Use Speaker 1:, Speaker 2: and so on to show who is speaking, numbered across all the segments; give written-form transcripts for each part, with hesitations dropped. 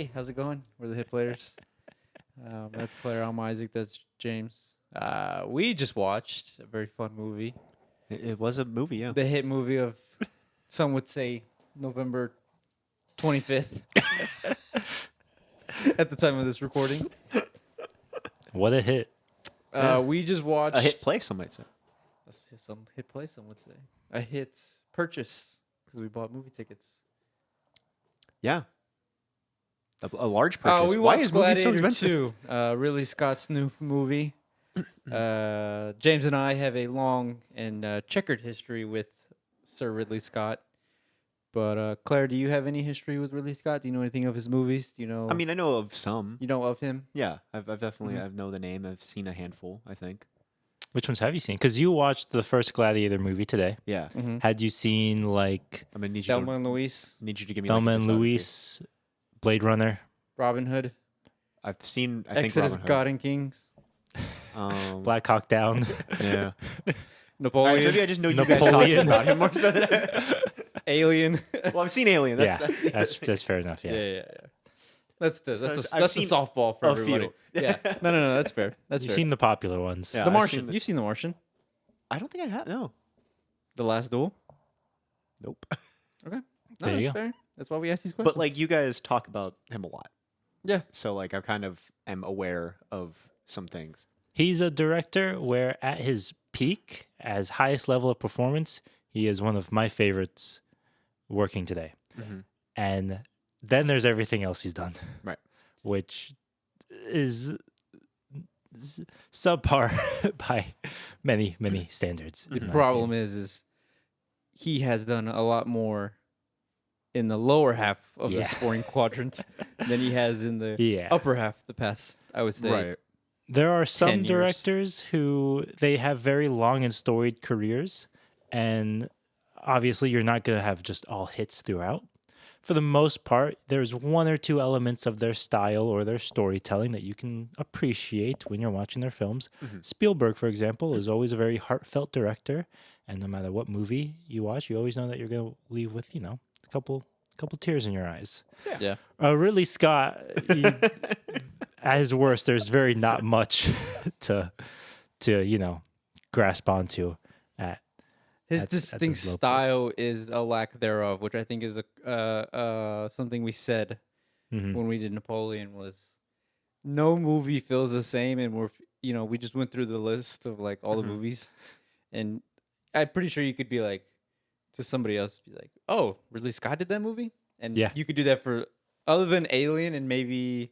Speaker 1: Hey, how's it going? We're the Hit Players. That's Claire. I'm Isaac. That's James. We just watched a very fun movie.
Speaker 2: It was a movie, yeah.
Speaker 1: The hit movie of, some would say, November 25th at the time of this recording.
Speaker 3: What a hit.
Speaker 1: We just watched...
Speaker 2: A hit play, some might say.
Speaker 1: Some hit play, some would say. A hit purchase, because we bought movie tickets.
Speaker 2: Yeah. A large purchase.
Speaker 1: We
Speaker 2: Why
Speaker 1: watched
Speaker 2: is movies so
Speaker 1: Gladiator
Speaker 2: expensive?
Speaker 1: 2, Ridley Scott's new movie. James and I have a long and checkered history with Sir Ridley Scott. But Claire, do you have any history with Ridley Scott? Do you know anything of his movies? Do you know?
Speaker 2: I mean, I know of some.
Speaker 1: You know of him?
Speaker 2: Yeah, I've definitely I know the name. I've seen a handful, I think.
Speaker 3: Which ones have you seen? Because you watched the first Gladiator movie today.
Speaker 2: Yeah.
Speaker 1: Mm-hmm.
Speaker 3: Had you seen like
Speaker 2: I'm gonna need you
Speaker 1: Thelma and Louise,
Speaker 2: to give me
Speaker 3: Thelma
Speaker 2: like,
Speaker 3: and
Speaker 2: a discography.
Speaker 3: Louise, Blade Runner?
Speaker 1: Robin Hood,
Speaker 2: I've seen. I think
Speaker 1: Exodus,
Speaker 2: Robin Hood.
Speaker 1: God and Kings,
Speaker 3: Black Hawk Down?
Speaker 2: Yeah.
Speaker 1: Napoleon,
Speaker 2: Alright, so maybe I just know you guys talking
Speaker 3: Napoleon.
Speaker 2: about him more so than I...
Speaker 1: Alien.
Speaker 2: Well, I've seen Alien.
Speaker 3: That's fair enough. Yeah.
Speaker 1: Yeah. That's the
Speaker 2: I've
Speaker 1: that's the
Speaker 2: seen
Speaker 1: softball for
Speaker 2: a
Speaker 1: everybody.
Speaker 2: few.
Speaker 1: Yeah. No. That's fair. That's
Speaker 3: You've
Speaker 1: fair.
Speaker 3: seen the popular ones.
Speaker 2: Yeah.
Speaker 1: The
Speaker 2: I've
Speaker 1: Martian.
Speaker 2: seen the-
Speaker 1: You've seen The Martian.
Speaker 2: I don't think I have. No.
Speaker 1: The Last Duel.
Speaker 2: Nope.
Speaker 1: Okay. No,
Speaker 3: There you
Speaker 1: that's
Speaker 3: go.
Speaker 1: fair. That's why we ask these questions.
Speaker 2: But like you guys talk about him a lot,
Speaker 1: yeah.
Speaker 2: so like I kind of am aware of some things.
Speaker 3: He's a director where at his peak, as highest level of performance, he is one of my favorites working today.
Speaker 2: Mm-hmm.
Speaker 3: And then there's everything else he's done.
Speaker 2: Right.
Speaker 3: Which is subpar by many, many standards.
Speaker 1: The
Speaker 3: in my
Speaker 1: problem
Speaker 3: opinion.
Speaker 1: is he has done a lot more in the lower half of the
Speaker 3: Yeah.
Speaker 1: scoring quadrant than he has in the
Speaker 3: Yeah.
Speaker 1: upper half the past, I would say.
Speaker 3: There are
Speaker 1: 10
Speaker 3: some
Speaker 1: years.
Speaker 3: directors who they have very long and storied careers, and obviously you're not going to have just all hits throughout. For the most part, there's one or two elements of their style or their storytelling that you can appreciate when you're watching their films.
Speaker 2: Mm-hmm.
Speaker 3: Spielberg, for example, is always a very heartfelt director, and no matter what movie you watch, you always know that you're going to leave with, a couple tears in your eyes.
Speaker 1: Yeah.
Speaker 3: Ridley Scott, at his worst, there's very not much to grasp onto at
Speaker 1: His
Speaker 3: at
Speaker 1: distinct
Speaker 3: this low point.
Speaker 1: style is a lack thereof, which I think is something we said
Speaker 3: Mhm.
Speaker 1: when we did Napoleon was no movie feels the same, and we just went through the list of like all the movies, and I'm pretty sure you could be like to somebody else, be like, "Oh, Ridley Scott did that movie," and
Speaker 3: Yeah.
Speaker 1: you could do that for other than Alien and maybe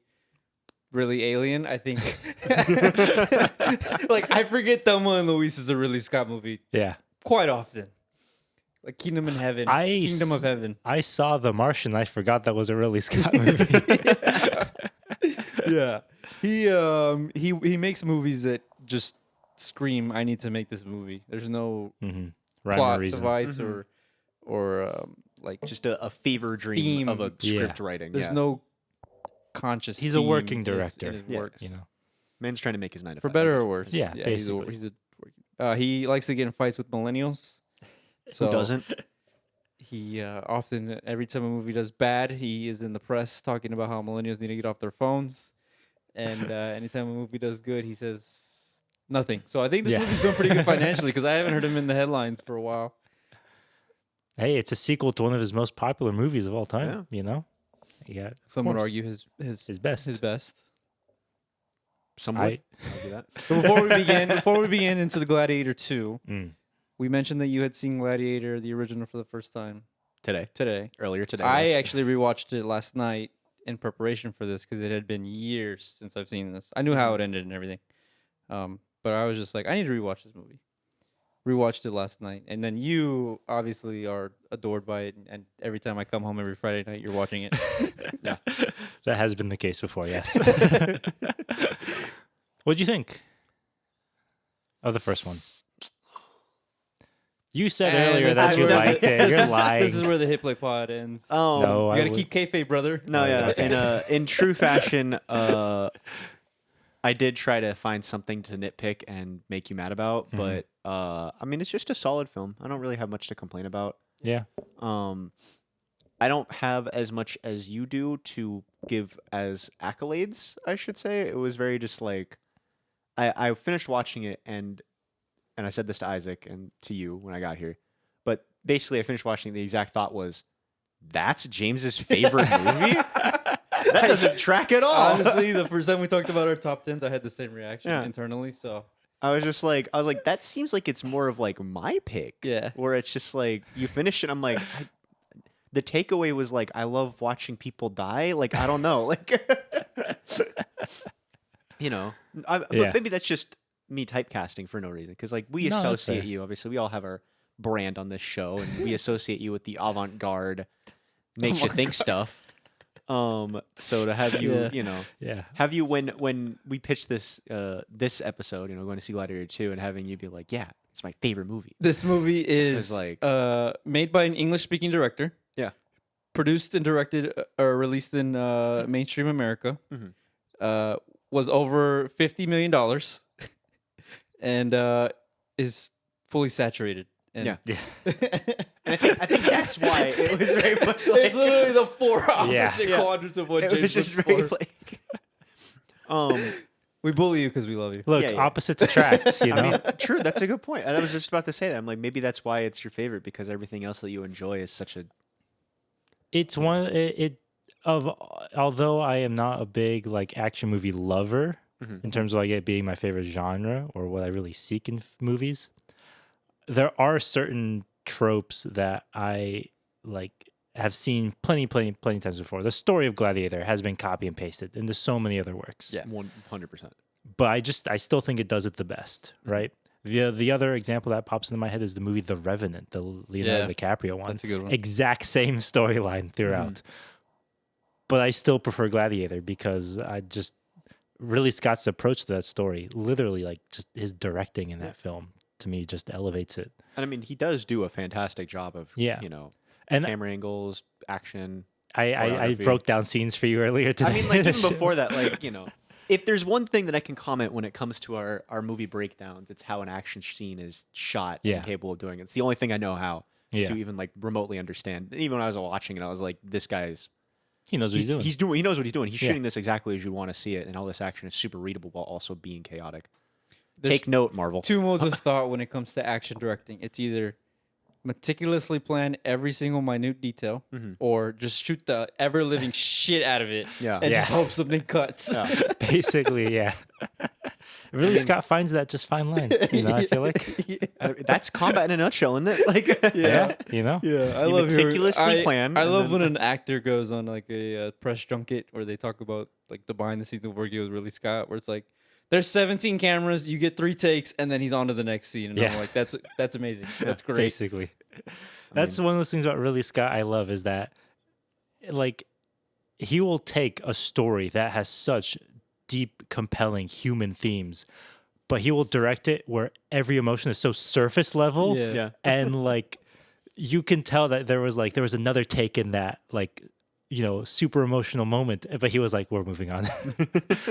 Speaker 1: really Alien. I think like I forget Thelma and Louise is a Ridley Scott movie
Speaker 3: Yeah.
Speaker 1: quite often. Like Kingdom in Heaven, Kingdom of Heaven.
Speaker 3: I saw The Martian. I forgot that was a Ridley Scott movie.
Speaker 1: Yeah, he makes movies that just scream, "I need to make this movie." There's no
Speaker 3: Rhyme or
Speaker 1: plot
Speaker 3: reason.
Speaker 1: device or like
Speaker 2: Just a fever dream
Speaker 1: Theme.
Speaker 2: of a
Speaker 3: Yeah.
Speaker 2: script writing.
Speaker 1: there's
Speaker 2: yeah.
Speaker 1: no conscious.
Speaker 3: He's a
Speaker 1: theme
Speaker 3: working
Speaker 1: in his-
Speaker 3: director.
Speaker 1: in his
Speaker 2: Yeah.
Speaker 1: works.
Speaker 2: Man's trying to make his 9 to 5.
Speaker 1: For better or worse.
Speaker 3: Yeah,
Speaker 1: He's
Speaker 3: basically.
Speaker 1: he likes to get in fights with millennials. So
Speaker 2: Who doesn't?
Speaker 1: He often, every time a movie does bad, he is in the press talking about how millennials need to get off their phones. And anytime a movie does good, he says nothing. So I think this
Speaker 3: Yeah.
Speaker 1: movie's doing pretty good financially because I haven't heard him in the headlines for a while.
Speaker 3: Hey, it's a sequel to one of his most popular movies of all time. You got
Speaker 1: Some would
Speaker 3: course.
Speaker 1: argue his
Speaker 3: best.
Speaker 1: His best.
Speaker 2: Someone.
Speaker 3: I-
Speaker 2: I'll do that.
Speaker 1: So before we begin into the Gladiator 2,
Speaker 3: Mm.
Speaker 1: we mentioned that you had seen Gladiator, the original, for the first time today.
Speaker 2: Earlier today.
Speaker 1: I
Speaker 2: yes.
Speaker 1: actually rewatched it last night in preparation for this because it had been years since I've seen this. I knew how it ended and everything, but I was just like, I need to rewatch this movie. Rewatched it last night, and then you obviously are adored by it, and every time I come home every Friday night, you're watching it.
Speaker 2: Yeah.
Speaker 3: That has been the case before, yes. What'd you think of the first one? You said
Speaker 1: And
Speaker 3: earlier
Speaker 1: this
Speaker 3: that
Speaker 1: is
Speaker 3: you
Speaker 1: where-
Speaker 3: liked it.
Speaker 1: This
Speaker 3: You're
Speaker 1: is-
Speaker 3: lying.
Speaker 1: This is where the Hit Play Pod ends.
Speaker 2: Oh
Speaker 3: No,
Speaker 1: You
Speaker 3: I
Speaker 1: gotta keep kayfabe, brother.
Speaker 2: No, yeah.
Speaker 3: Okay.
Speaker 2: In true fashion, I did try to find something to nitpick and make you mad about, but I mean, it's just a solid film. I don't really have much to complain about.
Speaker 3: Yeah.
Speaker 2: I don't have as much as you do to give as accolades, I should say. It was very just like I finished watching it and I said this to Isaac and to you when I got here. But basically I finished watching it, the exact thought was, that's James's favorite movie? That doesn't track at all.
Speaker 1: Honestly, the first time we talked about our top 10s, I had the same reaction
Speaker 2: Yeah.
Speaker 1: internally. So
Speaker 2: I was like, that seems like it's more of like my pick.
Speaker 1: Yeah.
Speaker 2: Where it's just like you finish it, I'm like, the takeaway was like, I love watching people die. Like, I don't know. Like, you know, but maybe that's just me typecasting for no reason. Because like we
Speaker 3: No, that's
Speaker 2: associate
Speaker 3: fair.
Speaker 2: you, obviously, we all have our brand on this show, and we associate you with the avant-garde, makes you think stuff. So to have you,
Speaker 1: Yeah.
Speaker 2: you know,
Speaker 3: Yeah.
Speaker 2: have you when we pitched this this episode, you know, going to see Gladiator 2, and having you be like, yeah, it's my favorite movie.
Speaker 1: this movie is
Speaker 2: like-
Speaker 1: made by an English-speaking director.
Speaker 2: Yeah.
Speaker 1: Produced and directed or released in mainstream America.
Speaker 2: Mhm.
Speaker 1: Was over $50 million and is fully saturated. And
Speaker 2: Yeah.
Speaker 3: Yeah.
Speaker 2: And I think that's why it was very much like
Speaker 1: it's literally the four opposite
Speaker 2: Yeah.
Speaker 1: quadrants of what
Speaker 2: it
Speaker 1: James
Speaker 2: was just
Speaker 1: looks
Speaker 2: very
Speaker 1: for.
Speaker 2: like
Speaker 1: We bully you because we love you.
Speaker 3: Look,
Speaker 2: Yeah, yeah.
Speaker 3: opposites attract, you know?
Speaker 2: I mean, true, that's a good point. I was just about to say that. I'm like, maybe that's why it's your favorite, because everything else that you enjoy is such a
Speaker 3: It's one although I am not a big like action movie lover
Speaker 2: Mhm.
Speaker 3: in terms of like it being my favorite genre or what I really seek in movies, there are certain tropes that I like have seen plenty times before. The story of Gladiator has been copy and pasted into so many other works.
Speaker 1: Yeah.
Speaker 2: 100%.
Speaker 3: But I still think it does it the best, right? The other example that pops into my head is the movie The Revenant, the Leonardo
Speaker 1: Yeah,
Speaker 3: DiCaprio one.
Speaker 1: that's a good one.
Speaker 3: Exact same storyline throughout. But I still prefer Gladiator because Ridley Scott's approach to that story, literally like just his directing in that film, to me just elevates it.
Speaker 2: And I mean, he does do a fantastic job of,
Speaker 3: Yeah.
Speaker 2: you know,
Speaker 3: And
Speaker 2: camera angles, action.
Speaker 3: I
Speaker 2: choreography.
Speaker 3: broke down scenes for you earlier today.
Speaker 2: I mean, like, even before that, like, you know, if there's one thing that I can comment when it comes to our movie breakdowns, it's how an action scene is shot
Speaker 3: Yeah.
Speaker 2: and capable of doing it. It's the only thing I know how
Speaker 3: Yeah.
Speaker 2: to even, like, remotely understand. Even when I was watching it, I was like, this guy's...
Speaker 3: He knows what he's doing.
Speaker 2: He knows what he's doing. He's
Speaker 3: Yeah.
Speaker 2: shooting this exactly as you want to see it, and all this action is super readable while also being chaotic.
Speaker 1: There's
Speaker 2: Take note, Marvel.
Speaker 1: two modes of thought when it comes to action directing. It's either meticulously plan every single minute detail, or just shoot the ever living shit out of it,
Speaker 2: Yeah.
Speaker 1: and
Speaker 3: Yeah.
Speaker 1: just hope something cuts.
Speaker 2: Yeah.
Speaker 3: Basically, yeah. Ridley Scott finds that just fine line. You know, I feel like.
Speaker 2: That's combat in a nutshell, isn't it? Like,
Speaker 3: Yeah. You know?
Speaker 1: Yeah, I
Speaker 2: You
Speaker 1: love
Speaker 2: meticulously plan,
Speaker 1: I
Speaker 2: and
Speaker 1: love
Speaker 2: then-
Speaker 1: when an actor goes on like a press junket where they talk about like the behind the scenes of working with Ridley Scott, where it's like there's 17 cameras, you get 3 takes, and then he's on to the next scene, and
Speaker 3: Yeah.
Speaker 1: I'm like, that's amazing, that's great.
Speaker 3: Basically. That's one of those things about Ridley Scott I love is that, like, he will take a story that has such deep, compelling human themes, but he will direct it where every emotion is so surface level.
Speaker 1: Yeah.
Speaker 2: yeah.
Speaker 3: And, like, you can tell that there was another take in that, like, you know, super emotional moment, but he was like, we're moving on.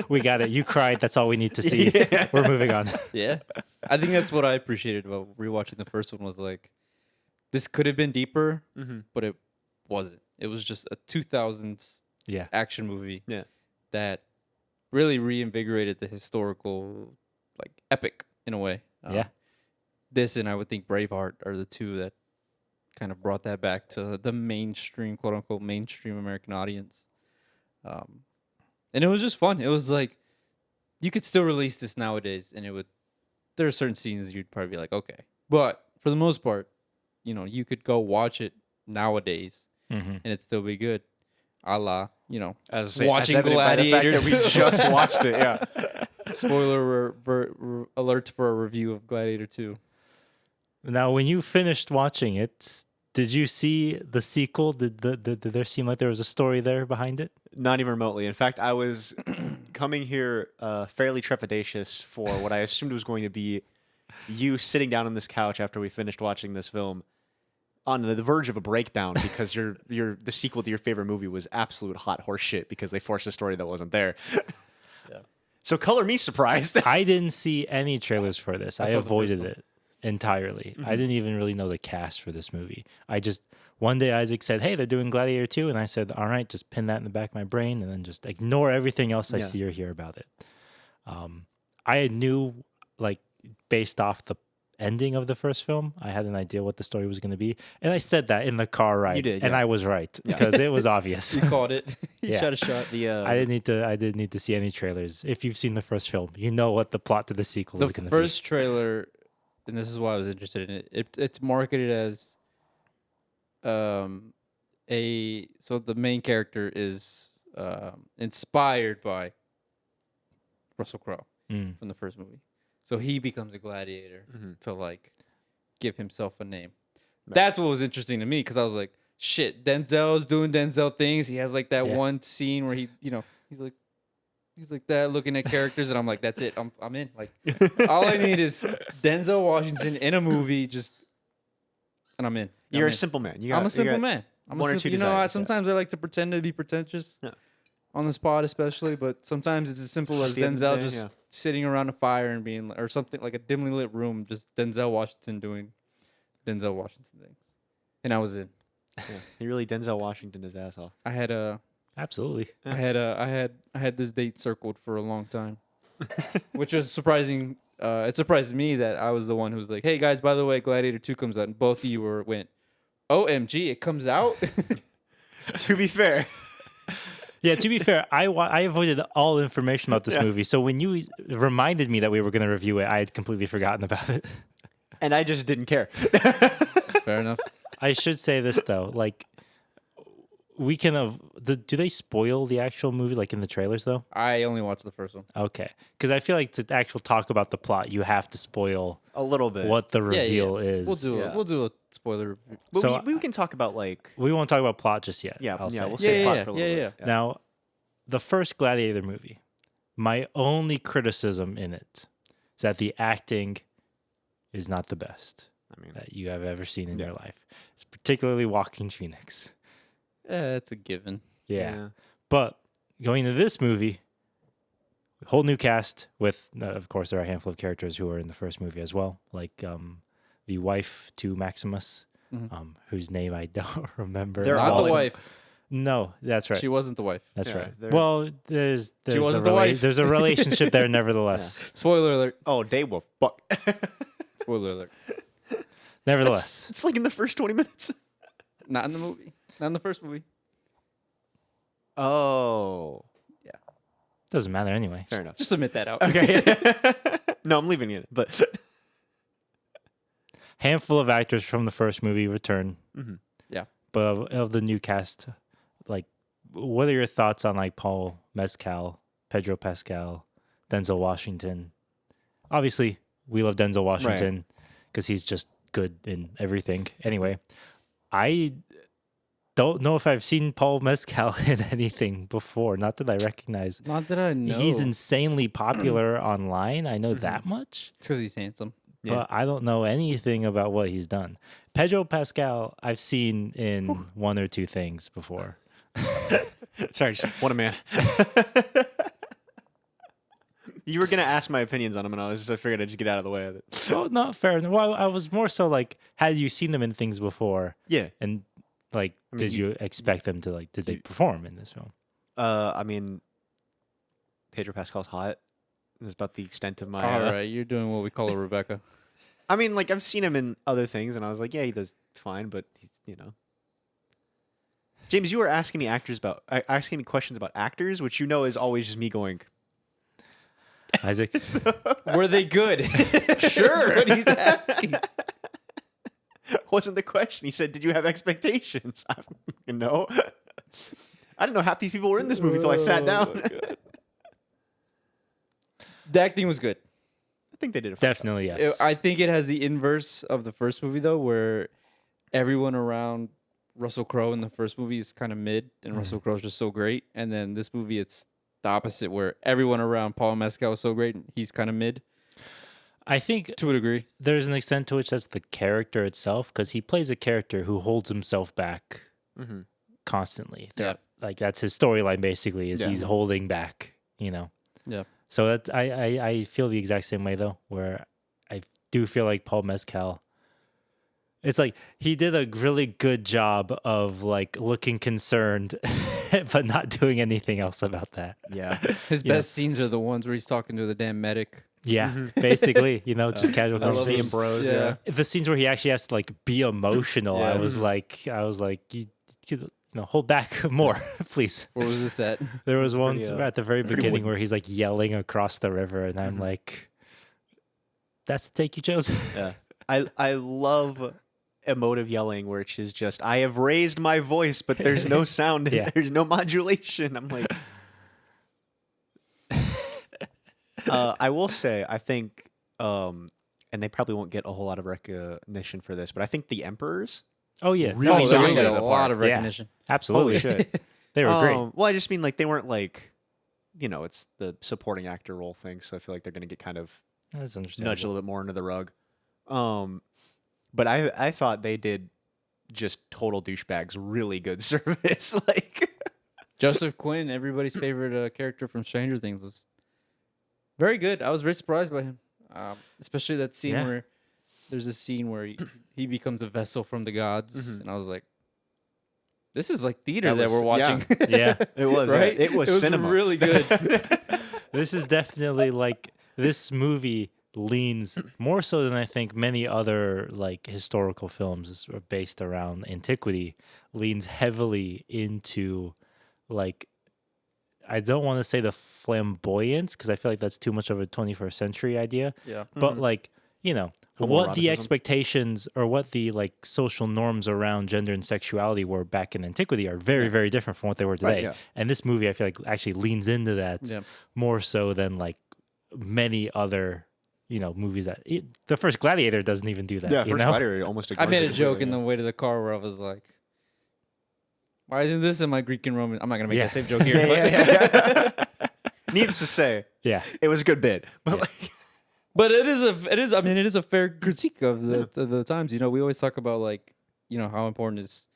Speaker 3: We got it. You cried. That's all we need to see. We're moving on.
Speaker 1: Yeah, I think that's what I appreciated about rewatching the first one was like, this could have been deeper, but it wasn't. It was just a 2000s
Speaker 3: Yeah.
Speaker 1: action movie
Speaker 2: Yeah.
Speaker 1: that really reinvigorated the historical like epic in a way.
Speaker 3: Yeah.
Speaker 1: This and I would think Braveheart are the two that kind of brought that back to the mainstream, quote unquote, mainstream American audience. And it was just fun. It was like you could still release this nowadays, and it would. There are certain scenes you'd probably be like, okay, but for the most part, you know, you could go watch it nowadays, and it'd still be good. A la, you know, watching
Speaker 2: evident by the fact
Speaker 1: Gladiator.
Speaker 2: that we just watched it. Yeah.
Speaker 1: Spoiler alert for a review of Gladiator 2.
Speaker 3: Now, when you finished watching it, did you see the sequel? Did there seem like there was a story there behind it?
Speaker 2: Not even remotely. In fact, I was coming here fairly trepidatious for what I assumed was going to be you sitting down on this couch after we finished watching this film on the verge of a breakdown because the sequel to your favorite movie was absolute hot horse shit because they forced a story that wasn't there.
Speaker 1: Yeah.
Speaker 2: So color me surprised.
Speaker 3: I didn't see any trailers for this. I
Speaker 1: saw the first
Speaker 3: avoided
Speaker 1: one.
Speaker 3: it entirely. I didn't even really know the cast for this movie. One day Isaac said, "Hey, they're doing Gladiator 2," and I said, "All right, just pin that in the back of my brain and then just ignore everything else I see or hear about it." I knew, like, based off the ending of the first film, I had an idea what the story was going to be, and I said that in the car ride.
Speaker 2: You did,
Speaker 3: and
Speaker 2: yeah.
Speaker 3: I was right because it was obvious.
Speaker 1: You caught it. You
Speaker 3: Yeah.
Speaker 1: shot a shot.
Speaker 3: I didn't need to see any trailers. If you've seen the first film, you know what the plot to the sequel is
Speaker 1: The
Speaker 3: going to be.
Speaker 1: first trailer, and this is why I was interested in it. It's marketed as so the main character is inspired by Russell Crowe from the first movie. So he becomes a gladiator to like give himself a name. Right. That's what was interesting to me because I was like, shit, Denzel's doing Denzel things. He has like that one scene where he's like that looking at characters, and I'm like, that's it. I'm in. Like, all I need is Denzel Washington in a movie, and I'm in.
Speaker 2: You're a simple man.
Speaker 1: I'm a simple man. I'm
Speaker 2: one or two desires,
Speaker 1: sometimes I like to pretend to be pretentious on the spot, especially, but sometimes it's as simple as
Speaker 2: the end of the
Speaker 1: Denzel
Speaker 2: day,
Speaker 1: just sitting around a fire and being, or something like a dimly lit room, just Denzel Washington doing Denzel Washington things, and I was in.
Speaker 2: Yeah. He really Denzel Washington his ass off.
Speaker 1: I had
Speaker 3: Absolutely.
Speaker 1: I had this date circled for a long time, which was surprising. It surprised me that I was the one who was like, "Hey guys, by the way, Gladiator 2 comes out," and both of you went, "OMG, it comes out."
Speaker 2: To be fair.
Speaker 3: Yeah, to be fair, I avoided all information about this movie. So when you reminded me that we were going to review it, I had completely forgotten about it.
Speaker 2: And I just didn't care.
Speaker 1: Fair enough.
Speaker 3: I should say this though, like, we can have. Do they spoil the actual movie, like in the trailers though?
Speaker 1: I only watched the first one.
Speaker 3: Okay, because I feel like to actual talk about the plot, you have to spoil
Speaker 2: A little bit.
Speaker 3: what the reveal is.
Speaker 1: We'll do it. We'll do a spoiler review.
Speaker 2: But
Speaker 3: So
Speaker 2: we can talk about like
Speaker 3: We won't talk about plot just yet. I'll say.
Speaker 2: we'll say plot for a little
Speaker 1: yeah.
Speaker 2: bit.
Speaker 3: Now, the first Gladiator movie, my only criticism in it is that the acting is not the best that you have ever seen in your life. It's particularly Joaquin Phoenix.
Speaker 1: It's a given.
Speaker 3: Yeah. But going into this movie, whole new cast with, of course, there are a handful of characters who are in the first movie as well, like the wife to Maximus, whose name I don't remember.
Speaker 2: They're
Speaker 1: Not
Speaker 2: all
Speaker 1: the wife.
Speaker 3: No, that's right.
Speaker 1: She wasn't the wife.
Speaker 3: That's
Speaker 2: Yeah,
Speaker 3: right.
Speaker 2: they're-
Speaker 3: Well, there's
Speaker 1: She wasn't the wife.
Speaker 3: There's a relationship there, nevertheless.
Speaker 1: Spoiler alert.
Speaker 2: Oh, they will fuck.
Speaker 1: Spoiler alert.
Speaker 3: Nevertheless,
Speaker 2: It's like in the first 20 minutes.
Speaker 1: Not in the movie. Not in the first movie.
Speaker 2: Oh.
Speaker 3: doesn't matter anyway.
Speaker 2: Fair enough.
Speaker 1: Just admit that out.
Speaker 2: Okay. No, I'm leaving it. But
Speaker 3: Handful of actors from the first movie return.
Speaker 1: Yeah.
Speaker 3: But of the new cast, like, what are your thoughts on like Paul Mescal, Pedro Pascal, Denzel Washington? Obviously, we love Denzel Washington because he's just good in everything. Anyway, I don't know if I've seen Paul Mescal in anything before. Not that I recognize.
Speaker 1: Not that I know.
Speaker 3: He's insanely popular online. I know that much.
Speaker 1: It's because he's handsome.
Speaker 2: Yeah.
Speaker 3: But I don't know anything about what he's done. Pedro Pascal, I've seen in one or two things before.
Speaker 2: sorry, just what a man. You were gonna ask my opinions on him, and I figured I'd just get out of the way of it.
Speaker 3: Oh, not fair enough. Well, I was more so like, had you seen them in things before?
Speaker 2: Yeah.
Speaker 3: And like,
Speaker 2: mean,
Speaker 3: did you expect them to did they perform in this film?
Speaker 2: I mean, Pedro Pascal's hot. That's about the extent of my.
Speaker 1: All right, you're doing what we call a Rebecca.
Speaker 2: I mean, like I've seen him in other things, and I was like, yeah, he does fine, but he's. James, you were asking me asking me questions about actors, which is always just me going.
Speaker 3: Isaac?
Speaker 1: Were they good? Sure. What he's asking.
Speaker 2: Wasn't the question. He said, "Did you have expectations?" No. I didn't know half these people were in this movie until I sat down.
Speaker 1: The acting was good.
Speaker 2: I think they did it. Fine.
Speaker 3: Definitely, yes.
Speaker 1: I think it has the inverse of the first movie, though, where everyone around Russell Crowe in the first movie is kind of mid, and Russell Crowe's just so great. And then this movie, it's the opposite, where everyone around Paul Mescal is so great, and he's kind of mid.
Speaker 3: I think
Speaker 1: To a degree.
Speaker 3: there's an extent to which that's the character itself, because he plays a character who holds himself back constantly.
Speaker 1: Yeah.
Speaker 3: Like, that's his storyline, basically, is
Speaker 1: Yeah.
Speaker 3: he's holding back,
Speaker 1: Yeah.
Speaker 3: So that I feel the exact same way, though, where I do feel like Paul Mescal. It's like he did a really good job of like looking concerned, but not doing anything else about that.
Speaker 2: Yeah.
Speaker 1: His
Speaker 3: You know.
Speaker 1: best scenes are the ones where he's talking to the damn medic.
Speaker 3: Yeah, basically, just casual
Speaker 2: I love
Speaker 3: conversation.
Speaker 2: being bros.
Speaker 1: Yeah.
Speaker 2: Yeah.
Speaker 3: The scenes where he actually has to like be emotional,
Speaker 1: Yeah.
Speaker 3: I was like, you hold back more, please.
Speaker 1: Where was this at?
Speaker 3: There was one
Speaker 2: Pretty,
Speaker 3: at the very
Speaker 2: pretty
Speaker 3: beginning
Speaker 2: wooden.
Speaker 3: where he's like yelling across the river, and I'm like, "That's the take you chose."
Speaker 2: Yeah. I love emotive yelling where it's just I have raised my voice, but there's no sound.
Speaker 3: Yeah.
Speaker 2: There's no modulation. I'm like, I will say, I think, and they probably won't get a whole lot of recognition for this, but I think the Emperors.
Speaker 3: Oh yeah,
Speaker 2: Really
Speaker 1: Oh,
Speaker 3: no,
Speaker 1: they're
Speaker 2: knocked
Speaker 1: gonna
Speaker 2: it
Speaker 1: get
Speaker 2: out
Speaker 1: a
Speaker 2: of the
Speaker 1: lot
Speaker 2: park.
Speaker 1: of
Speaker 3: Yeah.
Speaker 1: recognition.
Speaker 3: absolutely,
Speaker 2: Holy shit.
Speaker 3: they were great.
Speaker 2: Well, I just mean like they weren't like, it's the supporting actor role thing, so I feel like they're gonna get kind of
Speaker 3: That's
Speaker 2: nudged a
Speaker 3: understandable.
Speaker 2: little bit more under the rug. But I thought they did just total douchebags really good service. Like
Speaker 1: Joseph Quinn, everybody's favorite character from Stranger Things, was very good. I was very surprised by him, especially that scene
Speaker 3: Yeah.
Speaker 1: where there's a scene where he becomes a vessel from the gods,
Speaker 2: Mhm.
Speaker 1: and I was like, "This is like theater
Speaker 2: That
Speaker 1: that we're
Speaker 2: was- yeah.
Speaker 1: watching."
Speaker 3: Yeah,
Speaker 2: it was,
Speaker 1: right?
Speaker 2: It was cinema.
Speaker 1: really good.
Speaker 3: this is definitely like this movie leans more so than I think many other like historical films based around antiquity leans heavily into like I don't want to say the flamboyance because I feel like that's too much of a 21st century idea,
Speaker 1: Yeah,
Speaker 3: but like what the
Speaker 2: Homoeroticism.
Speaker 3: expectations or what the like social norms around gender and sexuality were back in antiquity are very very different from what they were today.
Speaker 2: yeah.
Speaker 3: And this movie I feel like actually leans into that
Speaker 1: yeah.
Speaker 3: more so than like many other movies that the first Gladiator doesn't even do that.
Speaker 2: Yeah,
Speaker 3: you
Speaker 2: first
Speaker 3: know?
Speaker 2: Gladiator almost.
Speaker 1: I made a
Speaker 2: ignores it
Speaker 1: joke
Speaker 2: completely,
Speaker 1: in the way to the car where I was like, "Why isn't this in my Greek and Roman?" I'm not gonna make
Speaker 3: Yeah.
Speaker 1: that same joke here.
Speaker 2: Yeah.
Speaker 1: but,
Speaker 2: Needless to say,
Speaker 3: Yeah,
Speaker 2: it was a good bit, but
Speaker 3: Yeah.
Speaker 2: like,
Speaker 1: but it is. I mean, it is a fair critique of the times. We always talk about like how important is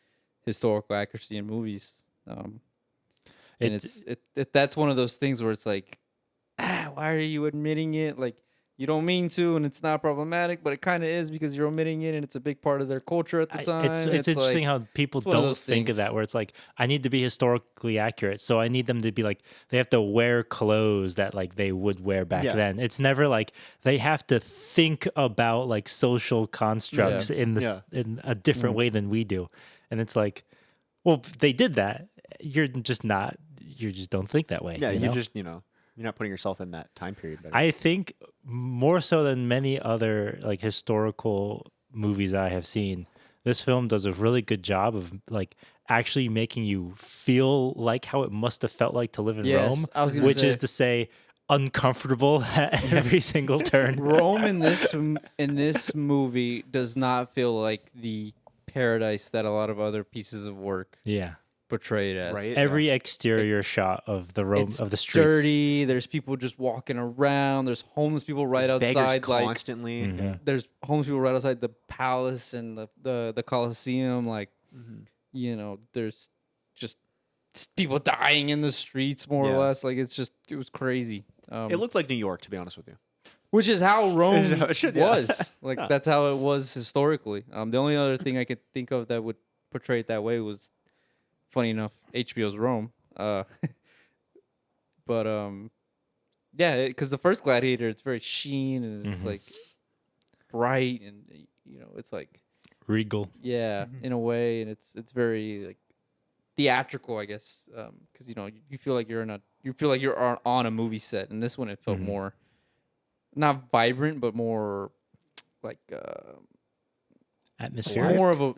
Speaker 1: historical accuracy in movies. And
Speaker 3: It's-
Speaker 1: that's one of those things where it's like, why are you admitting it? Like you don't mean to, and it's not problematic, but it kind of is because you're omitting it, and it's a big part of their culture at the time.
Speaker 3: It's interesting how people
Speaker 1: it's one of
Speaker 3: don't
Speaker 1: those
Speaker 3: think of
Speaker 1: things.
Speaker 3: that, where it's like, I need to be historically accurate. So I need them to be like, they have to wear clothes that like they would wear back
Speaker 2: Yeah.
Speaker 3: then. It's never like they have to think about like social constructs in this in a different way than we do. And it's like, well, they did that. You just don't think that way.
Speaker 2: yeah,
Speaker 3: you
Speaker 2: you
Speaker 3: know?
Speaker 2: just you're not putting yourself in that time period. Better.
Speaker 3: I think more so than many other like historical movies I have seen, this film does a really good job of like actually making you feel like how it must have felt like to live in
Speaker 1: Yes,
Speaker 3: Rome,
Speaker 1: I was gonna
Speaker 3: which
Speaker 1: say.
Speaker 3: is to say uncomfortable at every single turn.
Speaker 1: Rome in this movie does not feel like the paradise that a lot of other pieces of work
Speaker 3: Yeah.
Speaker 1: portray it as.
Speaker 2: Right?
Speaker 3: Every exterior shot of the Rome
Speaker 1: It's
Speaker 3: of the streets.
Speaker 1: dirty. There's people just walking around. There's homeless people right
Speaker 2: Beggars
Speaker 1: outside. Like
Speaker 2: constantly.
Speaker 3: Mhm.
Speaker 2: Yeah.
Speaker 1: there's homeless people right outside the palace and the Colosseum. Like there's just people dying in the streets more
Speaker 2: Yeah.
Speaker 1: or less. Like it was crazy.
Speaker 2: It looked like New York, to be honest with you.
Speaker 1: Which is how Rome
Speaker 2: Is how it should, yeah.
Speaker 1: was. Like
Speaker 2: Yeah.
Speaker 1: that's how it was historically. The only other thing I could think of that would portray it that way was, funny enough, HBO's Rome. But yeah, because the first Gladiator, it's very sheen and it's
Speaker 3: Mhm.
Speaker 1: like bright and it's like
Speaker 3: Regal.
Speaker 1: yeah, in a way, and it's very like theatrical, I guess, because you feel like you're on a movie set, and this one it felt
Speaker 3: Mhm.
Speaker 1: more not vibrant, but more like
Speaker 3: Atmospheric.
Speaker 1: more of a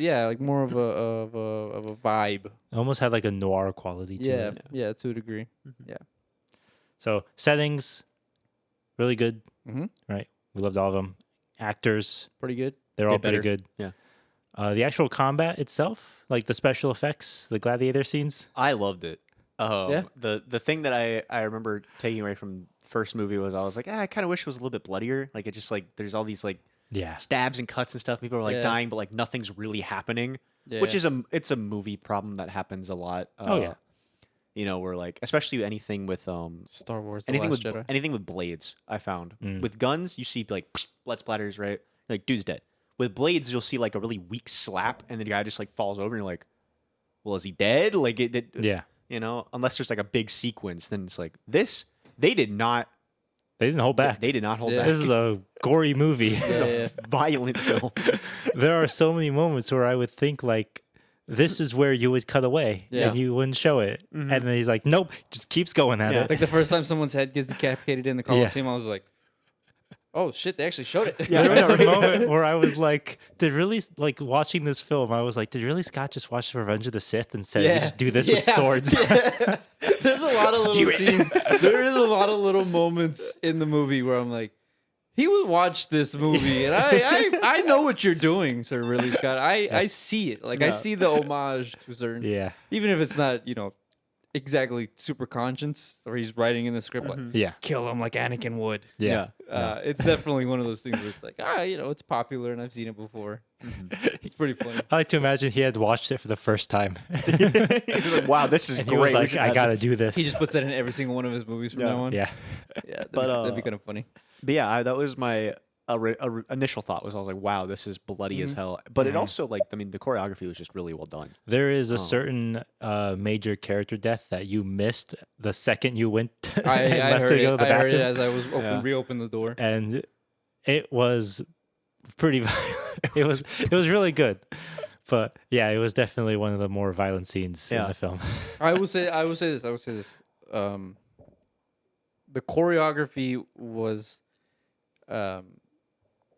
Speaker 1: vibe.
Speaker 3: It almost had like a noir quality to
Speaker 1: Yeah,
Speaker 3: it.
Speaker 1: yeah, to a degree.
Speaker 3: So settings, really good.
Speaker 1: Mhm.
Speaker 3: Right. We loved all of them. Actors,
Speaker 1: Pretty good.
Speaker 3: they're all
Speaker 2: Get
Speaker 3: pretty
Speaker 2: better.
Speaker 3: good.
Speaker 2: Yeah.
Speaker 3: The actual combat itself, like the special effects, the gladiator scenes.
Speaker 2: I loved it.
Speaker 1: Yeah.
Speaker 2: The thing that I remember taking away from first movie was I was like, I kind of wish it was a little bit bloodier. Like it just like there's all these like
Speaker 3: Yeah.
Speaker 2: stabs and cuts and stuff. People are like
Speaker 1: Yeah.
Speaker 2: dying, but like nothing's really happening.
Speaker 1: Yeah.
Speaker 2: Which is it's a movie problem that happens a lot.
Speaker 3: Oh, yeah.
Speaker 2: You know, where like especially anything with
Speaker 1: Star Wars, The
Speaker 2: anything
Speaker 1: Last
Speaker 2: with
Speaker 1: Jedi.
Speaker 2: anything with blades. I found
Speaker 3: Mm.
Speaker 2: with guns, you see like blood splatters, right? Like dude's dead. With blades, you'll see like a really weak slap, and the guy just like falls over, and you're like, well, is he dead? Like
Speaker 3: Yeah.
Speaker 2: you know, unless there's like a big sequence, then it's like this. They did not.
Speaker 3: They didn't hold back.
Speaker 2: They did not hold
Speaker 1: Yeah.
Speaker 2: back.
Speaker 3: This is a gory movie.
Speaker 2: This is
Speaker 1: Yeah.
Speaker 2: a violent film.
Speaker 3: There are so many moments where I would think like this is where you would cut away
Speaker 1: Yeah.
Speaker 3: and you wouldn't show it. And then he's like, nope, just keeps going at
Speaker 2: Yeah.
Speaker 3: it.
Speaker 1: Like the first time someone's head gets decapitated in the Coliseum, I was like, "Oh shit, they actually showed it."
Speaker 2: Yeah.
Speaker 3: There was a
Speaker 2: Right.
Speaker 3: moment where I was like, like watching this film, I was like, did Ridley Scott just watch The Revenge of the Sith and said, we just do this with
Speaker 1: Yeah.
Speaker 3: swords?
Speaker 1: Yeah. There's a lot of little scenes. There is a lot of little moments in the movie where I'm like, he would watch this movie, and I know what you're doing, Sir Ridley Scott. I see it. Like I
Speaker 2: Yeah.
Speaker 1: see the homage to certain,
Speaker 3: Yeah.
Speaker 1: even if it's not exactly super conscious, or he's writing in the script like,
Speaker 3: Yeah.
Speaker 1: kill him like Anakin would.
Speaker 3: Yeah.
Speaker 1: It's definitely one of those things where it's like, it's popular and I've seen it before. It's pretty funny.
Speaker 3: I like to imagine he had watched it for the first time.
Speaker 2: He was like, wow, this is
Speaker 3: And
Speaker 2: great.
Speaker 3: he was
Speaker 2: We
Speaker 3: like,
Speaker 2: should
Speaker 3: I
Speaker 2: have
Speaker 3: got to
Speaker 2: this."
Speaker 3: do this.
Speaker 1: He just puts that in every single one of his movies from
Speaker 2: Yeah.
Speaker 1: now on.
Speaker 3: yeah.
Speaker 1: Yeah, that'd,
Speaker 2: But,
Speaker 1: that'd be kind of funny.
Speaker 2: But yeah, that was my initial thought. Was I was like, wow, this is bloody as hell. But it also like, I mean, the choreography was just really well done.
Speaker 3: There is a certain major character death that you missed the second you went
Speaker 1: I
Speaker 3: and left
Speaker 1: heard
Speaker 3: to
Speaker 1: it.
Speaker 3: go to the
Speaker 1: I heard it
Speaker 3: bathroom.
Speaker 1: as I was
Speaker 2: Yeah.
Speaker 1: reopened the door.
Speaker 3: And it was pretty violent. It was really good. But yeah, it was definitely one of the more violent scenes in
Speaker 2: Yeah.
Speaker 3: the film.
Speaker 1: I will say this. The choreography was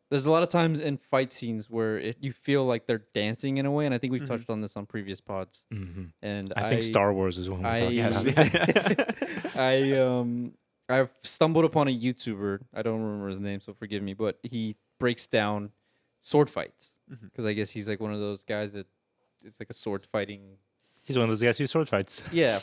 Speaker 1: there's a lot of times in fight scenes where you feel like they're dancing in a way, and I think we've touched on this on previous pods.
Speaker 3: Mhm.
Speaker 1: And
Speaker 3: I think Star Wars is one we're talking
Speaker 1: I-
Speaker 3: about.
Speaker 1: I've stumbled upon a YouTuber. I don't remember his name, so forgive me. But he breaks down sword fights because I guess he's like one of those guys that it's like a sword fighting.
Speaker 3: He's one of those guys who sword fights.
Speaker 1: Yeah,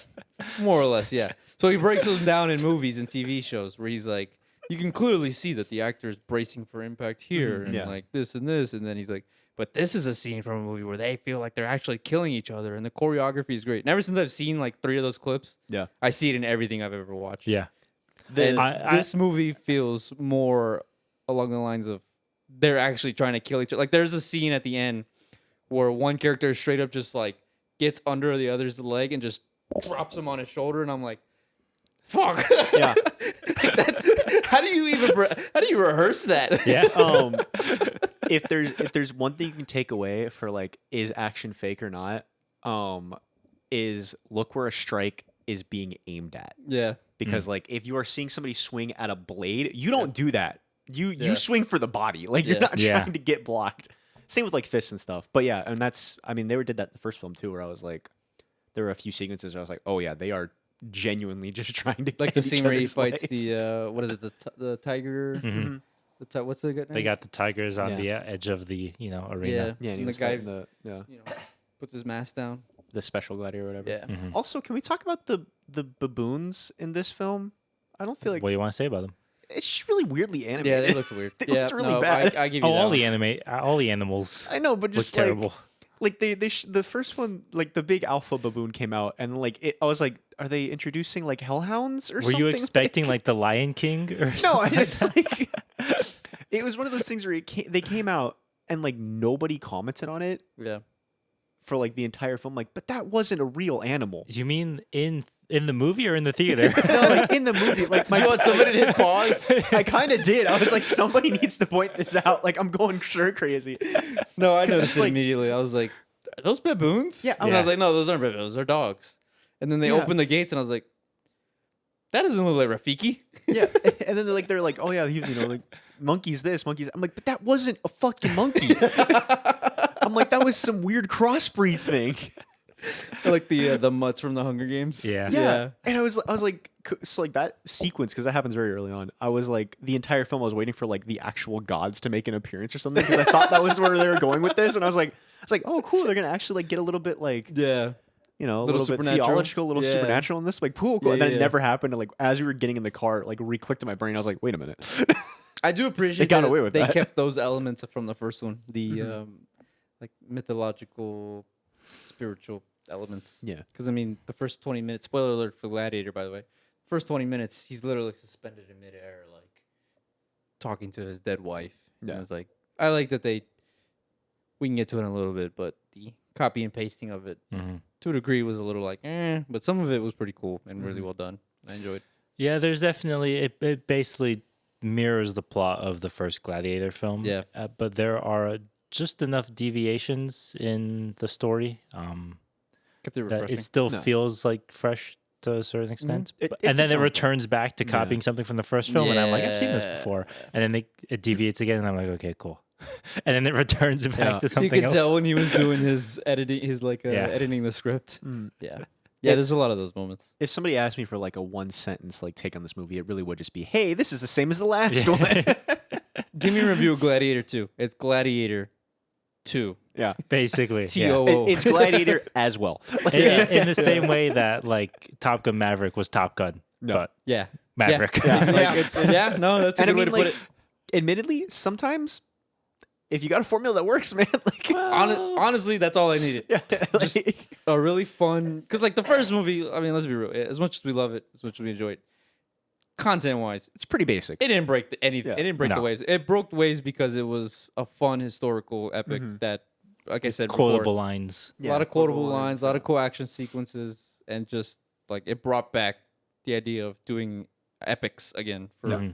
Speaker 1: more or less. Yeah. So he breaks them down in movies and TV shows where he's like, you can clearly see that the actor is bracing for impact here and
Speaker 2: Yeah.
Speaker 1: like this and this, and then he's like, but this is a scene from a movie where they feel like they're actually killing each other, and the choreography is great. And ever since I've seen like 3 of those clips,
Speaker 2: Yeah.
Speaker 1: I see it in everything I've ever watched.
Speaker 3: Yeah.
Speaker 1: And
Speaker 3: I-
Speaker 1: this movie feels more along the lines of they're actually trying to kill each other. Like there's a scene at the end where one character straight up just like gets under the other's leg and just drops him on his shoulder, and I'm like, fuck.
Speaker 2: Yeah.
Speaker 1: How do you rehearse that?
Speaker 3: Yeah.
Speaker 2: If there's one thing you can take away for like, is action fake or not, is look where a strike is being aimed at.
Speaker 1: Yeah.
Speaker 2: Because like, if you are seeing somebody swing at a blade, you don't do that. You
Speaker 1: Yeah.
Speaker 2: swing for the body. Like you're
Speaker 1: Yeah.
Speaker 2: not
Speaker 3: Yeah.
Speaker 2: trying to get blocked. Same with like fists and stuff. But yeah, and that's, I mean, they did that in the first film too, where I was like, there were a few sequences where I was like, oh yeah, they are genuinely just trying to
Speaker 1: Like
Speaker 2: get
Speaker 1: the
Speaker 2: each
Speaker 1: scene where he
Speaker 2: other's
Speaker 1: fights
Speaker 2: life.
Speaker 1: the what is it, the tiger?
Speaker 3: Mhm.
Speaker 1: What's the good name?
Speaker 3: They got the tigers on
Speaker 2: Yeah.
Speaker 3: the edge of the
Speaker 1: yeah,
Speaker 3: arena.
Speaker 2: Yeah, and he
Speaker 1: and the
Speaker 2: was
Speaker 1: guy
Speaker 2: fighting the
Speaker 1: puts his mask down.
Speaker 2: the special gladiator or whatever.
Speaker 1: Yeah.
Speaker 3: Mhm.
Speaker 2: Also, can we talk about the baboons in this film? I don't feel like
Speaker 3: What do you want to say about them?
Speaker 2: it's just really weirdly animated.
Speaker 1: Yeah, they looked weird.
Speaker 2: They
Speaker 1: yeah,
Speaker 2: looked really
Speaker 1: no,
Speaker 2: bad.
Speaker 1: I give you
Speaker 3: Oh,
Speaker 1: that
Speaker 3: all the animals
Speaker 2: I know, but
Speaker 3: look
Speaker 2: just like,
Speaker 3: terrible.
Speaker 2: like the first one, like the big alpha baboon came out, and like I was like, are they introducing like hellhounds or
Speaker 3: Were
Speaker 2: something?
Speaker 3: you expecting like the Lion King or
Speaker 2: No, I
Speaker 3: something?
Speaker 2: just like it was one of those things where they came out and like nobody commented on it
Speaker 1: Yeah.
Speaker 2: for like the entire film. Like, but that wasn't a real animal.
Speaker 3: You mean in the movie or in the theater?
Speaker 2: No, like in the movie, like
Speaker 1: Do you want somebody to hit pause?
Speaker 2: I kind of did. I was like, somebody needs to point this out. Like, I'm going sure crazy.
Speaker 1: No, I
Speaker 2: 'Cause
Speaker 1: noticed
Speaker 2: it's
Speaker 1: it
Speaker 2: like-
Speaker 1: immediately. I was like, are those baboons?
Speaker 2: Yeah,
Speaker 1: And I was like, no, those aren't baboons. They're dogs. And then they
Speaker 2: Yeah.
Speaker 1: opened the gates, and I was like, that doesn't look like Rafiki.
Speaker 2: Yeah, and then they're like, oh yeah, you know, like monkey's this, monkey's. I'm like, but that wasn't a fucking monkey. I'm like, that was some weird crossbreed thing.
Speaker 1: Like the mutts from the Hunger Games.
Speaker 3: Yeah.
Speaker 2: Yeah. And I was like, so like that sequence, because that happens very early on. I was like, the entire film, I was waiting for like the actual gods to make an appearance or something, because I thought that was where they were going with this, and I was like, oh cool, they're gonna actually like get a little bit like,
Speaker 1: Yeah.
Speaker 2: you know, a
Speaker 1: Little
Speaker 2: little bit
Speaker 1: supernatural.
Speaker 2: theological, a little
Speaker 1: Yeah.
Speaker 2: supernatural in this. Like, cool.
Speaker 1: Yeah,
Speaker 2: And then
Speaker 1: yeah,
Speaker 2: it
Speaker 1: yeah.
Speaker 2: never happened. And like, as we were getting in the car, it, like re-clicked in my brain. I was like, wait a minute.
Speaker 1: I do appreciate
Speaker 2: got
Speaker 1: that
Speaker 2: away with
Speaker 1: they
Speaker 2: that.
Speaker 1: kept those elements from the first one. The like mythological, spiritual elements.
Speaker 2: Yeah.
Speaker 1: Because I mean, the first 20 minutes. Spoiler alert for Gladiator, by the way. First 20 minutes, he's literally suspended in midair, like talking to his dead wife.
Speaker 2: Yeah.
Speaker 1: And it's like I like that they. We can get to it in a little bit, but the copy and pasting of it, to a degree, was a little like, but some of it was pretty cool and really well done. I enjoyed.
Speaker 3: Yeah, there's definitely it basically mirrors the plot of the first Gladiator film.
Speaker 1: Yeah.
Speaker 3: But there are just enough deviations in the story
Speaker 1: Kept it
Speaker 3: that
Speaker 1: refreshing.
Speaker 3: it still
Speaker 2: No.
Speaker 3: feels like fresh to a certain extent.
Speaker 2: It-
Speaker 3: But-
Speaker 2: it's
Speaker 3: and then
Speaker 2: its
Speaker 3: it
Speaker 2: own thing.
Speaker 3: returns back to copying something from the first film, and I'm like, I've seen this
Speaker 1: Yeah.
Speaker 3: before. And then it deviates again, and I'm like, okay, cool. And then it returns back
Speaker 2: Yeah.
Speaker 3: to
Speaker 1: You
Speaker 3: something
Speaker 1: could
Speaker 3: else.
Speaker 1: tell when he was doing his editing,
Speaker 3: Yeah.
Speaker 1: editing the script.
Speaker 2: Mm.
Speaker 1: Yeah, yeah. There's a lot of those moments.
Speaker 2: If somebody asked me for like a one sentence like take on this movie, it really would just be, "Hey, this is the same as the last one."
Speaker 1: Give me a review of Gladiator 2. It's Gladiator 2.
Speaker 2: Yeah,
Speaker 3: Basically.
Speaker 1: T-O-O.
Speaker 2: it's Gladiator as well. Like,
Speaker 3: In the same way that like Top Gun Maverick was Top Gun,
Speaker 2: No.
Speaker 3: but
Speaker 1: Yeah.
Speaker 3: Maverick.
Speaker 1: Yeah.
Speaker 2: Yeah.
Speaker 1: Yeah. No, that's a
Speaker 2: and I
Speaker 1: good way
Speaker 2: mean,
Speaker 1: to
Speaker 2: like,
Speaker 1: put it.
Speaker 2: admittedly, sometimes if you got a formula that works, man, like,
Speaker 1: Honestly, that's all I needed.
Speaker 2: yeah,
Speaker 1: Just a really fun, because like the first movie. I mean, let's be real. As much as we love it, as much as we enjoy it, content-wise,
Speaker 2: it's pretty basic.
Speaker 1: it didn't break anything.
Speaker 2: Yeah.
Speaker 1: It didn't break the
Speaker 3: No.
Speaker 1: waves. It broke waves because it was a fun historical epic that, like I said,
Speaker 3: Quotable
Speaker 1: before,
Speaker 3: lines.
Speaker 1: a lot of quotable lines, a lot of cool action sequences, and just like it brought back the idea of doing epics again for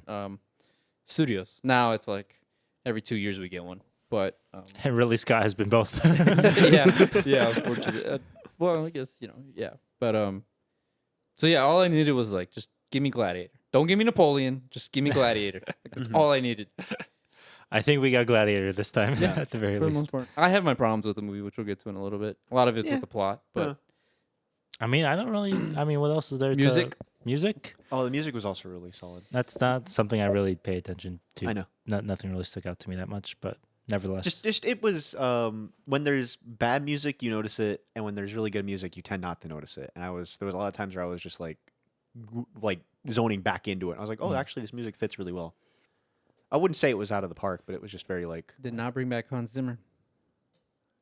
Speaker 1: studios. Now it's like every 2 years we get one, but
Speaker 3: And Ridley Scott has been both.
Speaker 1: yeah, unfortunately. Well, I guess yeah, but so yeah, all I needed was like just give me Gladiator. Don't give me Napoleon. Just give me Gladiator. Like, that's all I needed.
Speaker 3: I think we got Gladiator this time, at the very
Speaker 1: For the
Speaker 3: least.
Speaker 1: most part, I have my problems with the movie, which we'll get to in a little bit. A lot of it's
Speaker 2: Yeah.
Speaker 1: with the plot, but
Speaker 3: I mean, I don't really. I mean, what else is there?
Speaker 1: Music?
Speaker 3: Music.
Speaker 2: Oh, the music was also really solid.
Speaker 3: That's not something I really pay attention to.
Speaker 2: I know.
Speaker 3: Nothing really stuck out to me that much, but nevertheless,
Speaker 2: Just it was when there's bad music, you notice it, and when there's really good music, you tend not to notice it. And there was a lot of times where I was just like zoning back into it. I was like, oh, actually, this music fits really well. I wouldn't say it was out of the park, but it was just very like,
Speaker 1: did not bring back Hans Zimmer.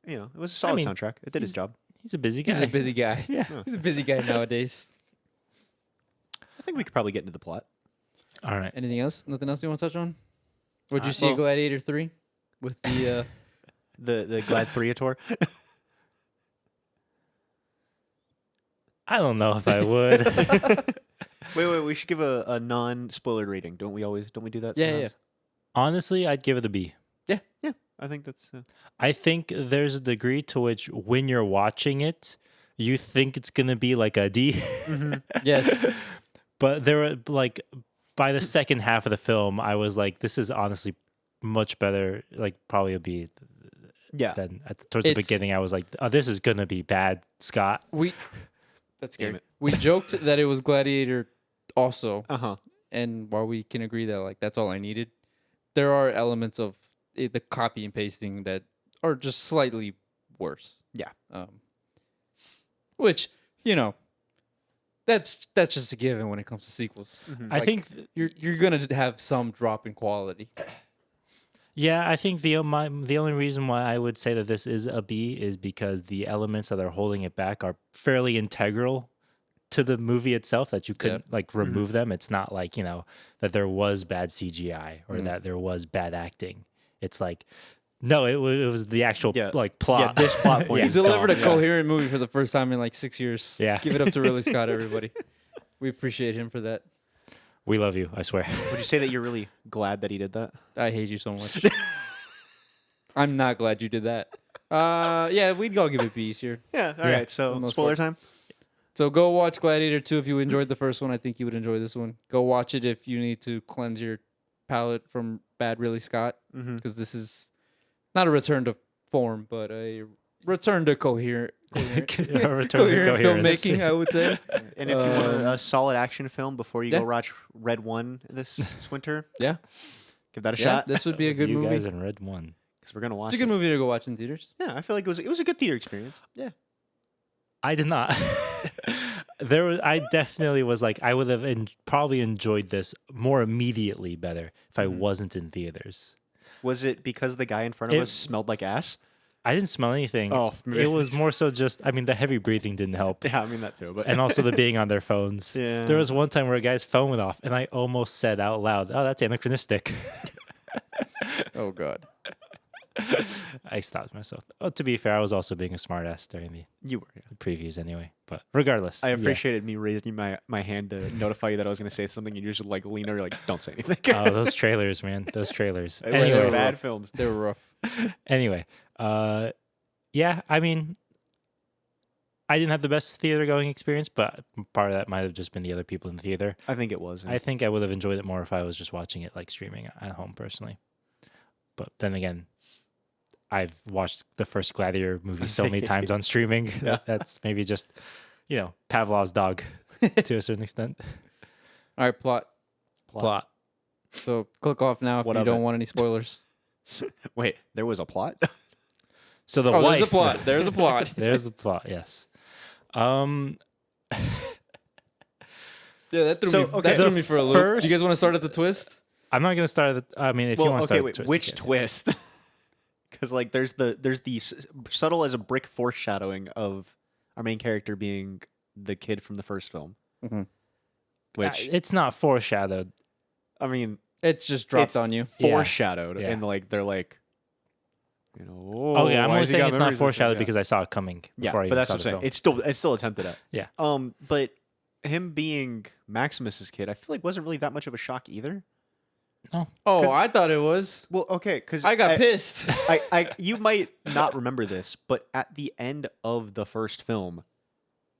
Speaker 2: it was a solid
Speaker 3: mean,
Speaker 2: soundtrack. It did its job.
Speaker 3: he's a busy guy.
Speaker 1: He's a busy guy.
Speaker 3: Yeah.
Speaker 1: He's a busy guy nowadays.
Speaker 2: I think we could probably get into the plot.
Speaker 3: All right.
Speaker 1: Anything else? Nothing else you want to touch on? Would you see
Speaker 2: well-
Speaker 1: Gladiator 3 with the?
Speaker 2: The Glad Threator.
Speaker 3: I don't know if I would.
Speaker 2: Wait. We should give a non-spoiler rating. Don't we do that?
Speaker 1: Yeah,
Speaker 2: sometimes?
Speaker 1: yeah.
Speaker 3: Honestly, I'd give it a B.
Speaker 2: Yeah. I think that's.
Speaker 3: I think there's a degree to which when you're watching it, you think it's gonna be like a D.
Speaker 1: Yes.
Speaker 3: But there were like by the second half of the film, I was like, this is honestly much better. Like probably a B.
Speaker 2: Yeah.
Speaker 3: Then towards the
Speaker 1: It's-
Speaker 3: beginning, I was like, oh, this is gonna be bad, Scott.
Speaker 1: That's
Speaker 2: Damn
Speaker 1: scary.
Speaker 2: it.
Speaker 1: We joked that it was Gladiator also,
Speaker 2: Uh-huh.
Speaker 1: and while we can agree that like that's all I needed, there are elements of the copy and pasting that are just slightly worse.
Speaker 2: Yeah.
Speaker 1: Which that's just a given when it comes to sequels.
Speaker 3: I
Speaker 1: Like,
Speaker 3: think
Speaker 1: you're gonna have some drop in quality.
Speaker 3: Yeah, I think the only reason why I would say that this is a B is because the elements that are holding it back are fairly integral to the movie itself, that you couldn't like remove them. It's not like, that there was bad CGI or that there was bad acting. It's like, no, it was the actual
Speaker 2: Yeah.
Speaker 3: like plot.
Speaker 2: Yeah, this plot point
Speaker 3: Yeah.
Speaker 1: He
Speaker 2: is
Speaker 1: delivered a
Speaker 2: gone.
Speaker 1: coherent movie for the first time in like 6 years.
Speaker 3: Yeah.
Speaker 1: Give it up to Ridley Scott, everybody. We appreciate him for that.
Speaker 3: We love you, I swear.
Speaker 2: Would you say that you're really glad that he did that?
Speaker 1: I hate you so much. I'm not glad you did that. Yeah, we'd all give it B's here.
Speaker 2: Yeah. All
Speaker 3: Yeah,
Speaker 2: right.
Speaker 1: for the
Speaker 2: So
Speaker 1: most
Speaker 2: spoiler
Speaker 1: part.
Speaker 2: time.
Speaker 1: So go watch Gladiator 2 if you enjoyed the first one. I think you would enjoy this one. Go watch it if you need to cleanse your palate from bad Ridley Scott, because this is not a return to form, but a return to coherent
Speaker 3: A return to
Speaker 1: coherent
Speaker 3: coherence.
Speaker 1: filmmaking, I would say.
Speaker 2: And if you want a solid action film before you
Speaker 1: yeah.
Speaker 2: go watch Red One this winter,
Speaker 1: Yeah,
Speaker 2: give that a
Speaker 1: yeah,
Speaker 2: shot.
Speaker 1: this would be a good
Speaker 3: you
Speaker 1: movie.
Speaker 3: guys in Red One.
Speaker 2: Because we're gonna watch.
Speaker 1: It's a good movie to go watch in theaters.
Speaker 2: Yeah, I feel like it was a good theater experience.
Speaker 3: I did not. I definitely was like, I would have probably enjoyed this more immediately better if I wasn't in theaters.
Speaker 2: Was it because the guy in front of
Speaker 3: It-
Speaker 2: us smelled like ass?
Speaker 3: I didn't smell anything.
Speaker 2: Oh,
Speaker 3: It was more so just, I mean, the heavy breathing didn't help.
Speaker 2: Yeah, I mean that too. But
Speaker 3: And also the being on their phones.
Speaker 2: Yeah.
Speaker 3: There was one time where a guy's phone went off, and I almost said out loud, "Oh, that's anachronistic."
Speaker 1: Oh God.
Speaker 3: I stopped myself. Oh, to be fair, I was also being a smartass during the
Speaker 2: you were. Yeah.
Speaker 3: previews anyway. But regardless,
Speaker 2: I
Speaker 3: yeah.
Speaker 2: appreciated me raising my hand to notify you that I was going to say something, and you just like lean over, like, don't say anything.
Speaker 3: Oh, those trailers, man. Those trailers.
Speaker 2: It was
Speaker 3: Anyway,
Speaker 2: bad films.
Speaker 1: They were rough.
Speaker 3: anyway, yeah, I mean, I didn't have the best theater going experience, but part of that might have just been the other people in the theater.
Speaker 2: I think it was.
Speaker 3: I think I would have enjoyed it more if I was just watching it like streaming at home personally. But then again, I've watched the first Gladiator movie so many times on streaming.
Speaker 2: Yeah.
Speaker 3: That's maybe just, Pavlov's dog to a certain extent.
Speaker 1: All right, plot. So click off now if
Speaker 2: What
Speaker 1: you
Speaker 2: of
Speaker 1: don't
Speaker 2: it?
Speaker 1: want any spoilers.
Speaker 2: Wait, there was a plot?
Speaker 3: So the
Speaker 1: Oh,
Speaker 3: wife.
Speaker 1: there's a plot. There's a plot.
Speaker 3: There's the plot. Yes.
Speaker 1: Yeah, that threw
Speaker 2: So,
Speaker 1: me.
Speaker 2: okay,
Speaker 1: That threw
Speaker 3: the
Speaker 1: me for a loop.
Speaker 3: first-
Speaker 1: You guys want to start at the twist?
Speaker 3: I'm not gonna start. I mean, if you want to start, with the twist,
Speaker 2: which
Speaker 3: you can.
Speaker 2: twist? Because like there's the subtle as a brick foreshadowing of our main character being the kid from the first film.
Speaker 1: Mhm.
Speaker 2: Which
Speaker 3: It's not foreshadowed.
Speaker 2: I mean,
Speaker 1: It's just dropped
Speaker 2: It's-
Speaker 1: on you.
Speaker 3: Yeah.
Speaker 2: foreshadowed,
Speaker 3: Yeah.
Speaker 2: and like they're like,
Speaker 3: Oh, yeah, I'm
Speaker 2: why
Speaker 3: only
Speaker 2: has he
Speaker 3: saying
Speaker 2: got
Speaker 3: it's not
Speaker 2: memories and stuff?
Speaker 3: foreshadowed
Speaker 2: Yeah.
Speaker 3: because I saw it coming
Speaker 2: Yeah,
Speaker 3: before I
Speaker 2: but
Speaker 3: even
Speaker 2: that's
Speaker 3: saw
Speaker 2: what
Speaker 3: the
Speaker 2: I'm saying.
Speaker 3: film.
Speaker 2: It's still attempted at.
Speaker 3: Yeah.
Speaker 2: But him being Maximus's kid, I feel like wasn't really that much of a shock either.
Speaker 1: Oh,
Speaker 2: 'Cause-
Speaker 1: I thought it was.
Speaker 2: Well, okay, because
Speaker 1: I got pissed.
Speaker 2: you might not remember this, but at the end of the first film,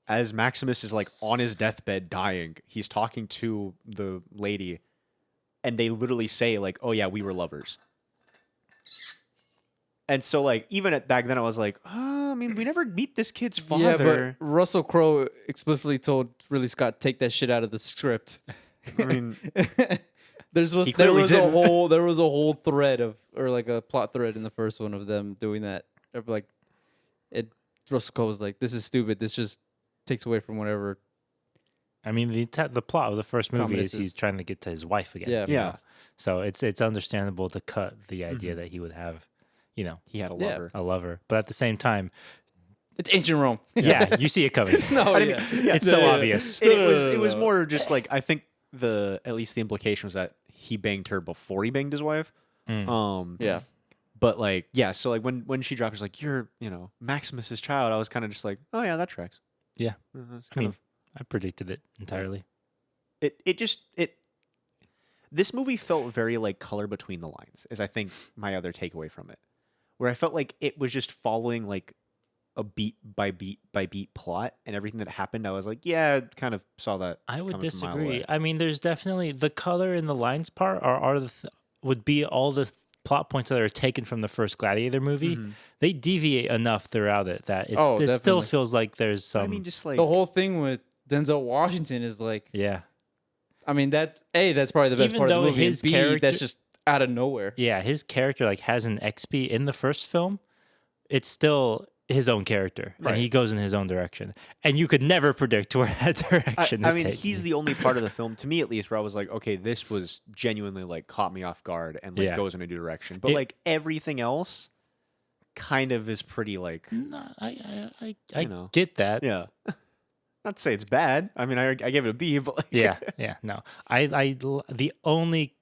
Speaker 2: as Maximus is like on his deathbed dying, he's talking to the lady, and they literally say like, "Oh yeah, we were lovers." And so like even back then, I was like, "Oh, I mean, we never meet this kid's father."
Speaker 1: Yeah, but Russell Crowe explicitly told Ridley Scott, "Take that shit out of the script."
Speaker 2: I mean,
Speaker 1: There
Speaker 2: He clearly
Speaker 1: was
Speaker 2: didn't.
Speaker 1: there was a whole thread or like a plot thread in the first one of them doing that. Of like, Russell Crowe was like, "This is stupid. This just takes away from whatever."
Speaker 3: I mean, the plot of the first movie
Speaker 1: Comedy
Speaker 3: is he's trying to get to his wife again.
Speaker 1: Yeah.
Speaker 3: you
Speaker 2: Yeah.
Speaker 3: know? So it's understandable to cut the idea that he would have,
Speaker 2: he had a
Speaker 1: Yeah.
Speaker 2: lover.
Speaker 3: a lover, but at the same time,
Speaker 1: It's ancient Rome.
Speaker 3: yeah, you see it coming.
Speaker 1: No,
Speaker 2: I didn't mean- yeah.
Speaker 3: It's so obvious.
Speaker 2: And it was more just like I think at least the implication was that he banged her before he banged his wife.
Speaker 3: Mm.
Speaker 1: Yeah.
Speaker 2: But like so like when she dropped, it's like you're Maximus's child. I was kind of just like, oh yeah, that tracks.
Speaker 3: Yeah.
Speaker 2: It's
Speaker 3: I
Speaker 2: kind
Speaker 3: mean, I predicted it entirely.
Speaker 2: this movie felt very like color between the lines. Is I think my other takeaway from it, where I felt like it was just following like a beat by beat plot, and everything that happened, I was like, yeah, kind of saw that.
Speaker 3: I would
Speaker 2: coming from a mile
Speaker 3: disagree.
Speaker 2: away.
Speaker 3: I mean, there's definitely the color in the lines part would be all the plot points that are taken from the first Gladiator movie.
Speaker 2: Mhm.
Speaker 3: They deviate enough throughout it that it still
Speaker 1: definitely.
Speaker 3: feels like there's some.
Speaker 2: I mean, just like
Speaker 1: The whole thing with Denzel Washington is like,
Speaker 3: yeah,
Speaker 1: I mean, that's probably the best
Speaker 3: Even
Speaker 1: part of
Speaker 3: though
Speaker 1: the movie.
Speaker 3: his
Speaker 1: And B,
Speaker 3: character-
Speaker 1: that's just out of nowhere.
Speaker 3: yeah. His character like has an XP in the first film. It's still his own character,
Speaker 2: Right.
Speaker 3: and he goes in his own direction, and you could never predict where that direction
Speaker 2: I
Speaker 3: is
Speaker 2: mean,
Speaker 3: taking.
Speaker 2: he's the only part of the film, to me at least, where I was like, okay, this was genuinely like caught me off guard and like
Speaker 3: Yeah.
Speaker 2: goes in a new direction. But
Speaker 3: It-
Speaker 2: like everything else, kind of is pretty like,
Speaker 3: No, I
Speaker 2: You know.
Speaker 3: get that.
Speaker 2: yeah. Not to say it's bad. I mean, I gave it a B, but like,
Speaker 3: yeah, no. The only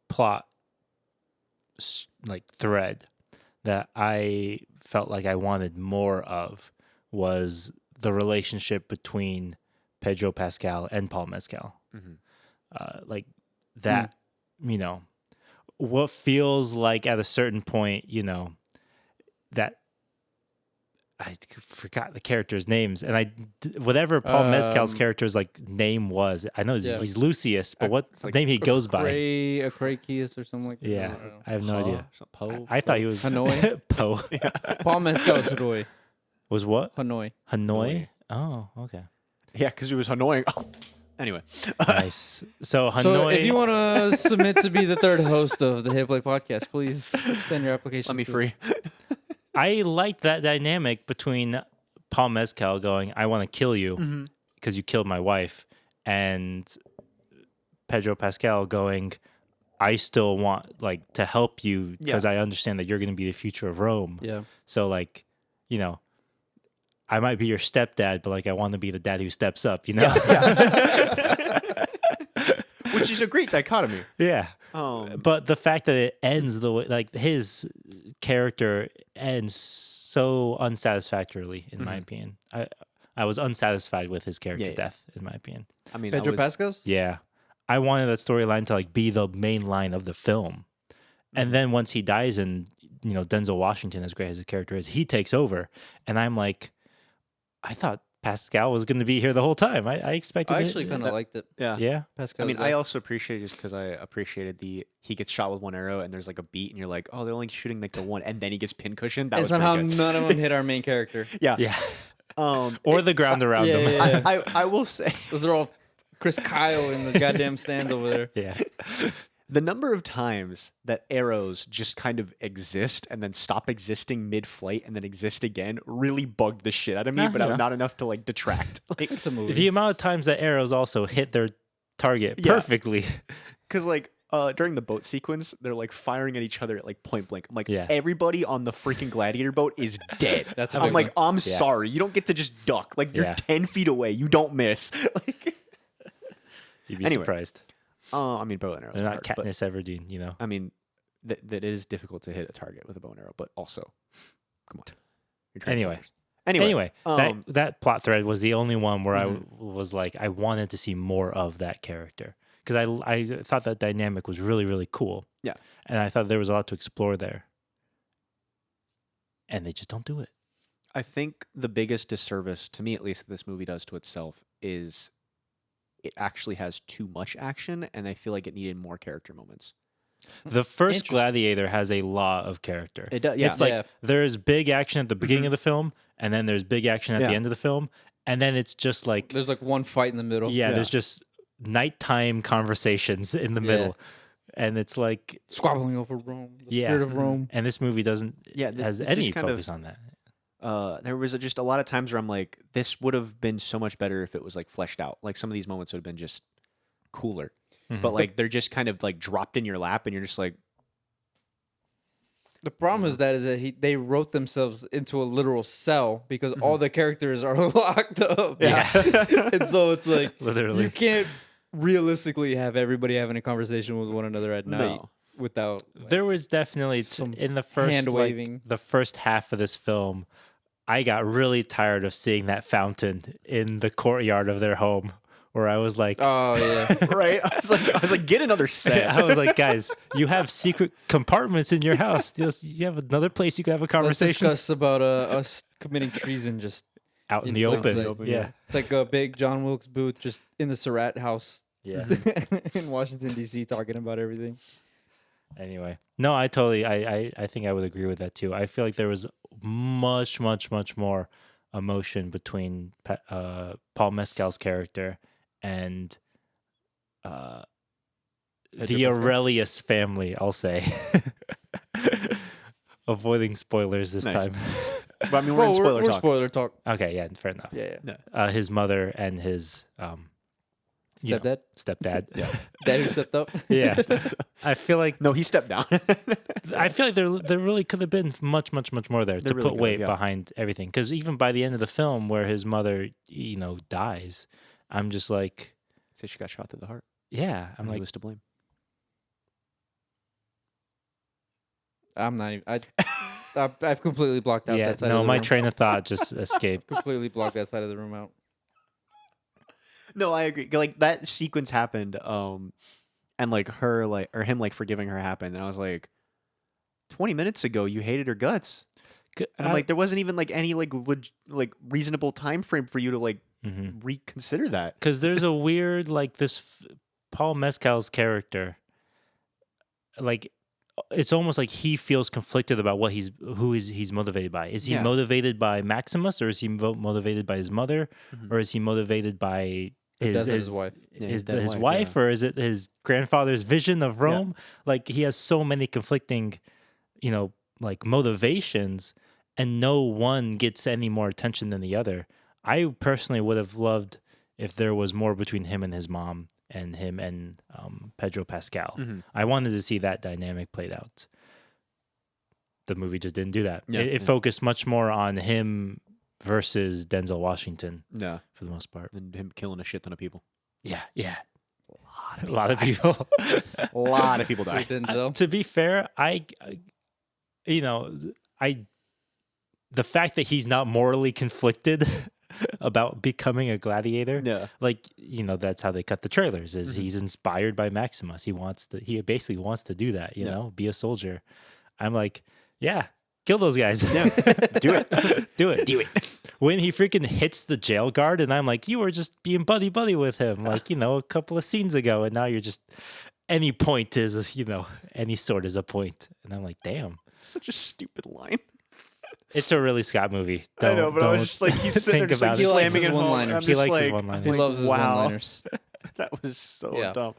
Speaker 3: plot like thread that I felt like I wanted more of was the relationship between Pedro Pascal and Paul Mescal.
Speaker 2: Mhm.
Speaker 3: Like that, what feels like at a certain point, that I forgot the characters' names, and whatever Paul Mescal's character's like name was. I know
Speaker 1: Yeah.
Speaker 3: he's Lucius, but what
Speaker 2: it's like
Speaker 3: name he goes by?
Speaker 1: A Krakius or something like that.
Speaker 3: Yeah, I have no idea.
Speaker 2: Poe.
Speaker 3: I thought he was
Speaker 1: Hanoi?
Speaker 3: Poe.
Speaker 1: Paul Mescal's Hanoi.
Speaker 3: Was what?
Speaker 1: Hanoi.
Speaker 3: Hanoi? Oh, okay.
Speaker 2: Yeah, because he was annoying. Anyway,
Speaker 3: Nice. So Hanoi.
Speaker 1: So if you want to submit to be the third host of the Hit Play podcast, please send your application.
Speaker 2: let me
Speaker 1: to us.
Speaker 2: free.
Speaker 3: I liked that dynamic between Paul Mescal going, "I want to kill you
Speaker 2: Mm-hmm.
Speaker 3: because you killed my wife," and Pedro Pascal going, I still want like to help you because I understand that you're going to be the future of Rome.
Speaker 1: Yeah.
Speaker 3: So like, you know, I might be your stepdad, but like I want to be the dad who steps up, you know?
Speaker 2: Which is a great dichotomy.
Speaker 3: Yeah.
Speaker 2: Um,
Speaker 3: But the fact that it ends the way, like his character ends so unsatisfactorily, in my opinion. I was unsatisfied with his character
Speaker 2: Yeah.
Speaker 3: death, in my opinion.
Speaker 2: I mean,
Speaker 1: Pedro Pascal's?
Speaker 3: Yeah. I wanted that storyline to like be the main line of the film. And then once he dies and, you know, Denzel Washington, as great as his character is, he takes over. And I'm like, I thought Pascal was going to be here the whole time. I expected
Speaker 1: I
Speaker 3: it-
Speaker 1: actually kind of liked it.
Speaker 2: Yeah.
Speaker 3: Yeah.
Speaker 1: Pascal.
Speaker 2: I mean, I also appreciate it just because I appreciated he gets shot with one arrow and there's like a beat and you're like, oh, they're only shooting like the one, and then he gets pincushioned. That
Speaker 1: and
Speaker 2: was
Speaker 1: somehow
Speaker 2: pretty good.
Speaker 1: none of them hit our main character.
Speaker 2: Yeah.
Speaker 3: Yeah.
Speaker 2: Um,
Speaker 3: Or the ground around
Speaker 1: yeah,
Speaker 3: them.
Speaker 1: yeah, yeah.
Speaker 2: I will say
Speaker 1: Those are all Chris Kyle in the goddamn stands over there.
Speaker 3: Yeah.
Speaker 2: the number of times that arrows just kind of exist and then stop existing mid-flight and then exist again really bugged the shit out of me, but
Speaker 3: Yeah.
Speaker 2: not enough to like detract. Like,
Speaker 1: It's a movie.
Speaker 3: The amount of times that arrows also hit their target
Speaker 2: Yeah.
Speaker 3: perfectly.
Speaker 2: because like during the boat sequence, they're like firing at each other at like point blank. I'm like,
Speaker 3: Yeah.
Speaker 2: everybody on the freaking Gladiator boat is dead.
Speaker 1: That's a
Speaker 2: I'm
Speaker 1: big
Speaker 2: like,
Speaker 1: one.
Speaker 2: I'm
Speaker 3: Yeah.
Speaker 2: sorry, you don't get to just duck. Like you're
Speaker 3: Yeah.
Speaker 2: 10 feet away, you don't miss. Like,
Speaker 3: You'd be
Speaker 2: Anyway.
Speaker 3: surprised.
Speaker 2: I mean, bow and arrow.
Speaker 3: They're not
Speaker 2: hard, but,
Speaker 3: Katniss Everdeen, you know.
Speaker 2: I mean, that is difficult to hit a target with a bow and arrow, but also, come on. You're
Speaker 3: Anyway.
Speaker 2: Transformers.
Speaker 3: Anyway,
Speaker 2: um,
Speaker 3: that plot thread was the only one where I was like, I wanted to see more of that character because I thought that dynamic was really, really cool.
Speaker 2: Yeah.
Speaker 3: And I thought there was a lot to explore there. And they just don't do it.
Speaker 2: I think the biggest disservice, to me at least, that this movie does to itself is it actually has too much action, and I feel like it needed more character moments.
Speaker 3: The first
Speaker 1: Interesting.
Speaker 3: Gladiator has a lot of character.
Speaker 2: It does, yeah.
Speaker 3: It's like
Speaker 1: Yeah.
Speaker 3: there's big action at the beginning of the film, and then there's big action at
Speaker 2: Yeah.
Speaker 3: the end of the film, and then it's just like
Speaker 1: There's like one fight in the middle.
Speaker 3: yeah,
Speaker 2: Yeah.
Speaker 3: there's just nighttime conversations in the middle, and it's like
Speaker 1: Squabbling over Rome. The
Speaker 3: Yeah.
Speaker 1: spirit of Rome.
Speaker 3: and this movie doesn't
Speaker 2: Yeah, this-
Speaker 3: has
Speaker 2: it's
Speaker 3: any
Speaker 2: just kind of-
Speaker 3: focus on that.
Speaker 2: There was just a lot of times where I'm like, this would have been so much better if it was like fleshed out. Like some of these moments would have been just cooler,
Speaker 3: Mhm.
Speaker 2: but like they're just kind of like dropped in your lap, and you're just like,
Speaker 1: The problem is that they wrote themselves into a literal cell because all the characters are locked up.
Speaker 3: Yeah.
Speaker 1: And so it's like
Speaker 3: Literally.
Speaker 1: you can't realistically have everybody having a conversation with one another at night
Speaker 2: No.
Speaker 1: without
Speaker 3: There was definitely
Speaker 1: Some
Speaker 3: in the first
Speaker 1: hand
Speaker 3: like,
Speaker 1: waving.
Speaker 3: the first half of this film, I got really tired of seeing that fountain in the courtyard of their home, where I was like,
Speaker 1: oh yeah.
Speaker 2: right? I was like, get another set.
Speaker 3: I was like, guys, you have secret compartments in your house. You have another place you can have a
Speaker 1: Let's
Speaker 3: conversation
Speaker 1: discuss about us committing treason just
Speaker 3: out in
Speaker 1: in
Speaker 3: the
Speaker 1: plain
Speaker 3: open.
Speaker 1: sight.
Speaker 3: Yeah,
Speaker 1: it's like a big John Wilkes Booth just in the Surratt house
Speaker 3: yeah.
Speaker 1: in Washington DC talking about everything.
Speaker 3: Anyway, no, I totally, I think I would agree with that too. I feel like there was much more emotion between Paul Mescal's character and the
Speaker 1: Pascal?
Speaker 3: Aurelius family. I'll say, avoiding spoilers this
Speaker 2: Nice.
Speaker 3: time.
Speaker 2: But I mean, we're in spoiler
Speaker 1: we're
Speaker 2: talk.
Speaker 1: spoiler talk.
Speaker 3: Okay, yeah, fair enough.
Speaker 1: Yeah.
Speaker 3: His mother and his you know,
Speaker 1: Stepdad?
Speaker 3: stepdad.
Speaker 2: Yeah.
Speaker 1: Dad who stepped up.
Speaker 3: Yeah. I feel like
Speaker 2: No, he stepped down.
Speaker 3: there really could have been much more there
Speaker 2: There
Speaker 3: to
Speaker 2: really
Speaker 3: put
Speaker 2: could have,
Speaker 3: weight
Speaker 2: yeah.
Speaker 3: behind everything. Because even by the end of the film, where his mother, you know, dies, I'm just like,
Speaker 2: Say she got shot through the heart.
Speaker 3: yeah, I'm
Speaker 2: and he
Speaker 3: like,
Speaker 2: was to blame.
Speaker 1: I'm not even. I've completely blocked out
Speaker 3: yeah,
Speaker 1: that side
Speaker 3: no,
Speaker 1: of the
Speaker 3: my
Speaker 1: room.
Speaker 3: train of thought just escaped.
Speaker 1: Completely blocked that side of the room out.
Speaker 2: No, I agree. Like that sequence happened, and like her, like or him, like forgiving her happened, and I was like, 20 minutes ago, you hated her guts, and I'm like, there wasn't even like any like reasonable time frame for you to like reconsider that.
Speaker 3: Because there's a weird like this Paul Mescal's character, like it's almost like he feels conflicted about what he's motivated by. Is he
Speaker 2: Yeah.
Speaker 3: motivated by Maximus, or is he motivated by his mother, or is he motivated by
Speaker 1: death of his wife.
Speaker 2: Yeah,
Speaker 3: his
Speaker 2: his dead
Speaker 3: wife,
Speaker 2: wife, yeah.
Speaker 3: or is it his grandfather's vision of Rome? Like he has so many conflicting, you know, like motivations, and no one gets any more attention than the other. I personally would have loved if there was more between him and his mom, and him and Pedro Pascal.
Speaker 2: Mhm.
Speaker 3: I wanted to see that dynamic played out. The movie just didn't do that.
Speaker 2: Yeah,
Speaker 3: It
Speaker 2: yeah.
Speaker 3: focused much more on him versus Denzel Washington
Speaker 2: Yeah,
Speaker 3: for the most part.
Speaker 2: and him killing a shit ton of people.
Speaker 3: Yeah, yeah. A lot of people.
Speaker 2: A lot of people died.
Speaker 1: Denzel.
Speaker 3: To be fair, you know, the fact that he's not morally conflicted about becoming a gladiator,
Speaker 2: Yeah.
Speaker 3: like, you know, that's how they cut the trailers. Is
Speaker 2: Mhm.
Speaker 3: he's inspired by Maximus. He basically wants to do that. You
Speaker 2: Yeah.
Speaker 3: know, be a soldier. I'm like, yeah, kill those guys.
Speaker 2: Yeah, do it.
Speaker 3: Do it. Do it. When he freaking hits the jail guard, and I'm like, you were just being buddy with him, like, you know, a couple of scenes ago, and now you're just any point is, you know, any sword is a point, and I'm like, damn,
Speaker 2: Such a stupid line.
Speaker 3: it's a really Scott movie.
Speaker 2: I know, but I was
Speaker 3: don't
Speaker 2: just like, he's sitting there
Speaker 3: think
Speaker 2: just like
Speaker 3: about
Speaker 1: it. He likes
Speaker 2: slamming
Speaker 1: his
Speaker 2: it home.
Speaker 1: one-liners.
Speaker 2: I'm
Speaker 3: He
Speaker 2: just
Speaker 3: likes his
Speaker 2: like,
Speaker 3: one-liners.
Speaker 1: He loves his
Speaker 2: wow,
Speaker 1: one-liners.
Speaker 2: that was so
Speaker 1: Yeah.
Speaker 2: dumb.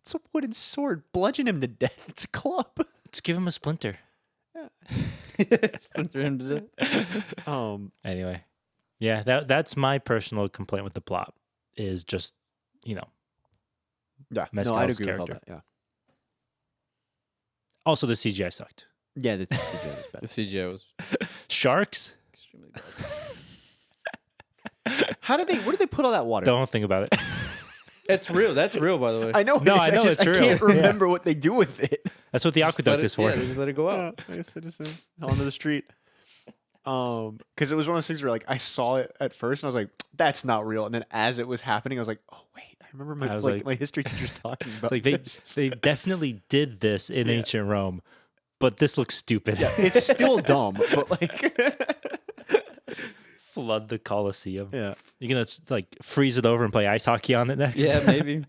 Speaker 2: It's a wooden sword. Bludgeon him to death. It's a club.
Speaker 3: Just give him a splinter.
Speaker 1: Splinter him to death.
Speaker 3: Anyway, yeah, that's my personal complaint with the plot. Is just, you know,
Speaker 2: Yeah, no,
Speaker 3: Mezcal's
Speaker 2: I'd agree with all
Speaker 3: character.
Speaker 2: that. Yeah,
Speaker 3: also the CGI sucked.
Speaker 2: yeah, the CGI was
Speaker 1: The
Speaker 2: bad.
Speaker 1: CGI was
Speaker 3: Sharks,
Speaker 1: extremely bad.
Speaker 2: Where did they put all that water?
Speaker 3: don't think about it.
Speaker 1: It's real. That's real, by the way.
Speaker 2: I know.
Speaker 3: No,
Speaker 2: it is.
Speaker 3: I know
Speaker 2: just,
Speaker 3: it's real.
Speaker 2: I can't
Speaker 3: Yeah.
Speaker 2: remember what they do with it.
Speaker 3: That's what the
Speaker 1: Just let
Speaker 3: aqueduct
Speaker 1: it-
Speaker 3: is for.
Speaker 1: Yeah, they just let it go out.
Speaker 2: I guess onto the street. Because it was one of those things where like I saw it at first and I was like, "That's not real." And then as it was happening, I was like, "Oh wait, I remember my
Speaker 3: I was
Speaker 2: like,
Speaker 3: like-
Speaker 2: my history teachers talking about
Speaker 3: Like they
Speaker 2: this."
Speaker 3: they definitely did this in
Speaker 2: Yeah.
Speaker 3: ancient Rome, but this looks stupid.
Speaker 2: Yeah, it's still dumb, but like,
Speaker 3: Flood the Colosseum.
Speaker 2: yeah.
Speaker 3: You're gonna like freeze it over and play ice hockey on it next.
Speaker 1: Yeah, maybe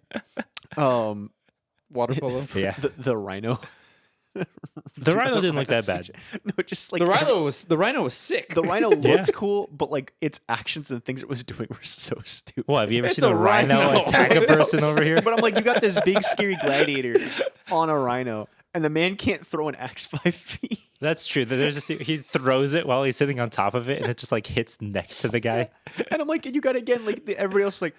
Speaker 2: Water
Speaker 1: polo.
Speaker 3: Yeah.
Speaker 2: the rhino.
Speaker 3: The rhino didn't look that bad.
Speaker 2: No, just like
Speaker 1: The rhino was sick.
Speaker 2: The rhino
Speaker 3: Yeah.
Speaker 2: looked cool, but like its actions and things it was doing were so stupid.
Speaker 3: Well, have you ever
Speaker 1: It's
Speaker 3: seen a
Speaker 1: a
Speaker 3: rhino
Speaker 1: rhino.
Speaker 3: attack a person over here?
Speaker 2: But I'm like, you got this big scary gladiator on a rhino, and the man can't throw an axe 5 feet.
Speaker 3: That's true. There's a he throws it while he's sitting on top of it, and it just like hits next to the guy.
Speaker 2: And I'm like, and you got again, like everybody else is like,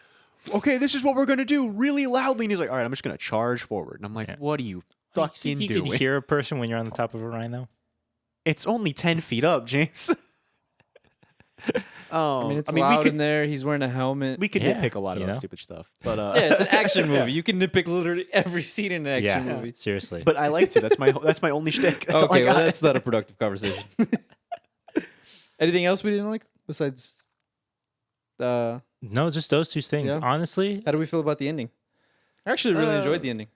Speaker 2: okay, this is what we're gonna do really loudly. And he's like, all right, I'm just gonna charge forward. And I'm like,
Speaker 3: Yeah.
Speaker 2: what are you
Speaker 3: Like,
Speaker 2: fucking
Speaker 3: you
Speaker 2: doing?
Speaker 3: can hear a person when you're on the top of a rhino.
Speaker 2: It's only 10 feet up, James.
Speaker 1: I mean, it's
Speaker 2: we
Speaker 1: loud
Speaker 2: could
Speaker 1: in there. He's wearing a helmet.
Speaker 2: we could
Speaker 3: Yeah,
Speaker 2: nitpick a lot
Speaker 3: you
Speaker 2: about
Speaker 3: know?
Speaker 2: stupid stuff, but
Speaker 1: Yeah, it's an action movie. You can nitpick literally every scene in an action
Speaker 3: Yeah,
Speaker 1: movie.
Speaker 3: seriously.
Speaker 2: but I like to. That's my only shtick. That's all I
Speaker 1: Okay, well,
Speaker 2: got.
Speaker 1: that's not a productive conversation. Anything else we didn't like besides? How
Speaker 3: No, just those two things.
Speaker 1: Yeah.
Speaker 3: Honestly,
Speaker 1: do we feel about the ending? I actually really enjoyed the ending.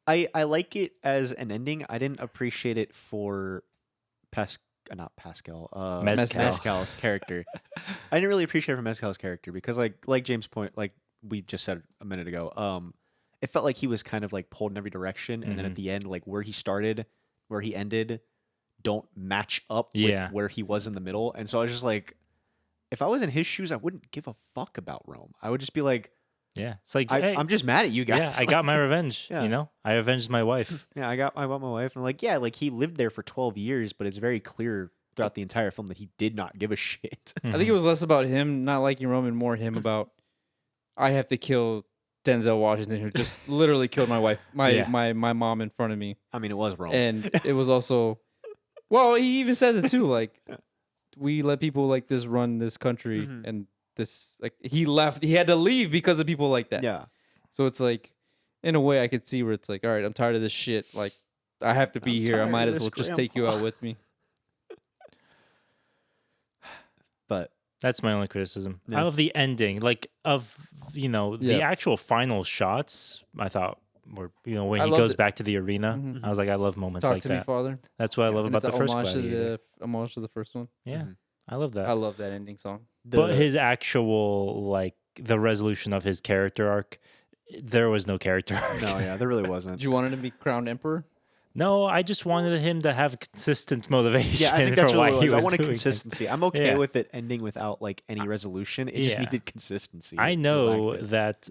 Speaker 2: I like it as an ending. I didn't appreciate it for not Pascal.
Speaker 3: Mezcal.
Speaker 2: Mezcal's character. I didn't really appreciate it for Mezcal's character because like James point like we just said a minute ago, it felt like he was kind of like pulled in every direction, and then at the end, like where he started, where he ended, don't match up
Speaker 3: Yeah.
Speaker 2: with where he was in the middle. And so I was just like, if I was in his shoes, I wouldn't give a fuck about Rome. I would just be like,
Speaker 3: yeah, it's like hey,
Speaker 2: I'm just mad at you guys.
Speaker 3: yeah, I got my revenge.
Speaker 2: Yeah.
Speaker 3: You know, I avenged my wife.
Speaker 2: Yeah, I got my wife, and like, yeah, like he lived there for 12 years, but it's very clear throughout the entire film that he did not give a shit.
Speaker 1: I think it was less about him not liking Roman, more him about I have to kill Denzel Washington, who just literally killed my wife, my mom in front of me,
Speaker 2: I mean, it was Rome.
Speaker 1: and it was also, well, he even says it too, like we let people like this run this country,
Speaker 2: Mhm.
Speaker 1: and this like he left, he had to leave because of people like that.
Speaker 2: Yeah,
Speaker 1: So it's like, in a way, I could see where it's like, all right, I'm tired of this shit. Like, I have to be
Speaker 2: I'm
Speaker 1: here. I
Speaker 2: tired
Speaker 1: might
Speaker 2: of
Speaker 1: as well
Speaker 2: this
Speaker 1: just take you
Speaker 2: grandpa.
Speaker 1: out with me.
Speaker 2: but
Speaker 3: That's my only criticism.
Speaker 2: Yeah.
Speaker 3: Out of the ending, like of the
Speaker 1: Yeah.
Speaker 3: actual final shots, I thought were when
Speaker 1: I
Speaker 3: he
Speaker 1: loved
Speaker 3: goes
Speaker 1: it.
Speaker 3: back to the arena.
Speaker 1: Mhm.
Speaker 3: I was like, I love moments
Speaker 1: Talk
Speaker 3: like
Speaker 1: to me,
Speaker 3: that.
Speaker 1: Father.
Speaker 3: That's what I love
Speaker 1: And
Speaker 3: about
Speaker 1: it's
Speaker 3: the
Speaker 1: a
Speaker 3: first
Speaker 1: homage to
Speaker 3: Gladiator.
Speaker 1: the homage to the first one.
Speaker 3: Yeah,
Speaker 2: Mhm.
Speaker 3: I love that.
Speaker 1: I love that ending song.
Speaker 3: But his actual like the resolution of his character arc, there was no character arc.
Speaker 2: no, yeah, there really wasn't.
Speaker 1: Did you want him to be crowned emperor?
Speaker 3: No, I just wanted him to have consistent motivation.
Speaker 2: Yeah, I think that's
Speaker 3: for
Speaker 2: really
Speaker 3: why
Speaker 2: what
Speaker 3: he
Speaker 2: it was. I
Speaker 3: was
Speaker 2: wanted
Speaker 3: doing it.
Speaker 2: consistency. I'm okay
Speaker 3: Yeah.
Speaker 2: with it ending without like any resolution. It just
Speaker 3: Yeah.
Speaker 2: needed consistency.
Speaker 3: I
Speaker 2: It
Speaker 3: know
Speaker 2: lacked it.
Speaker 3: that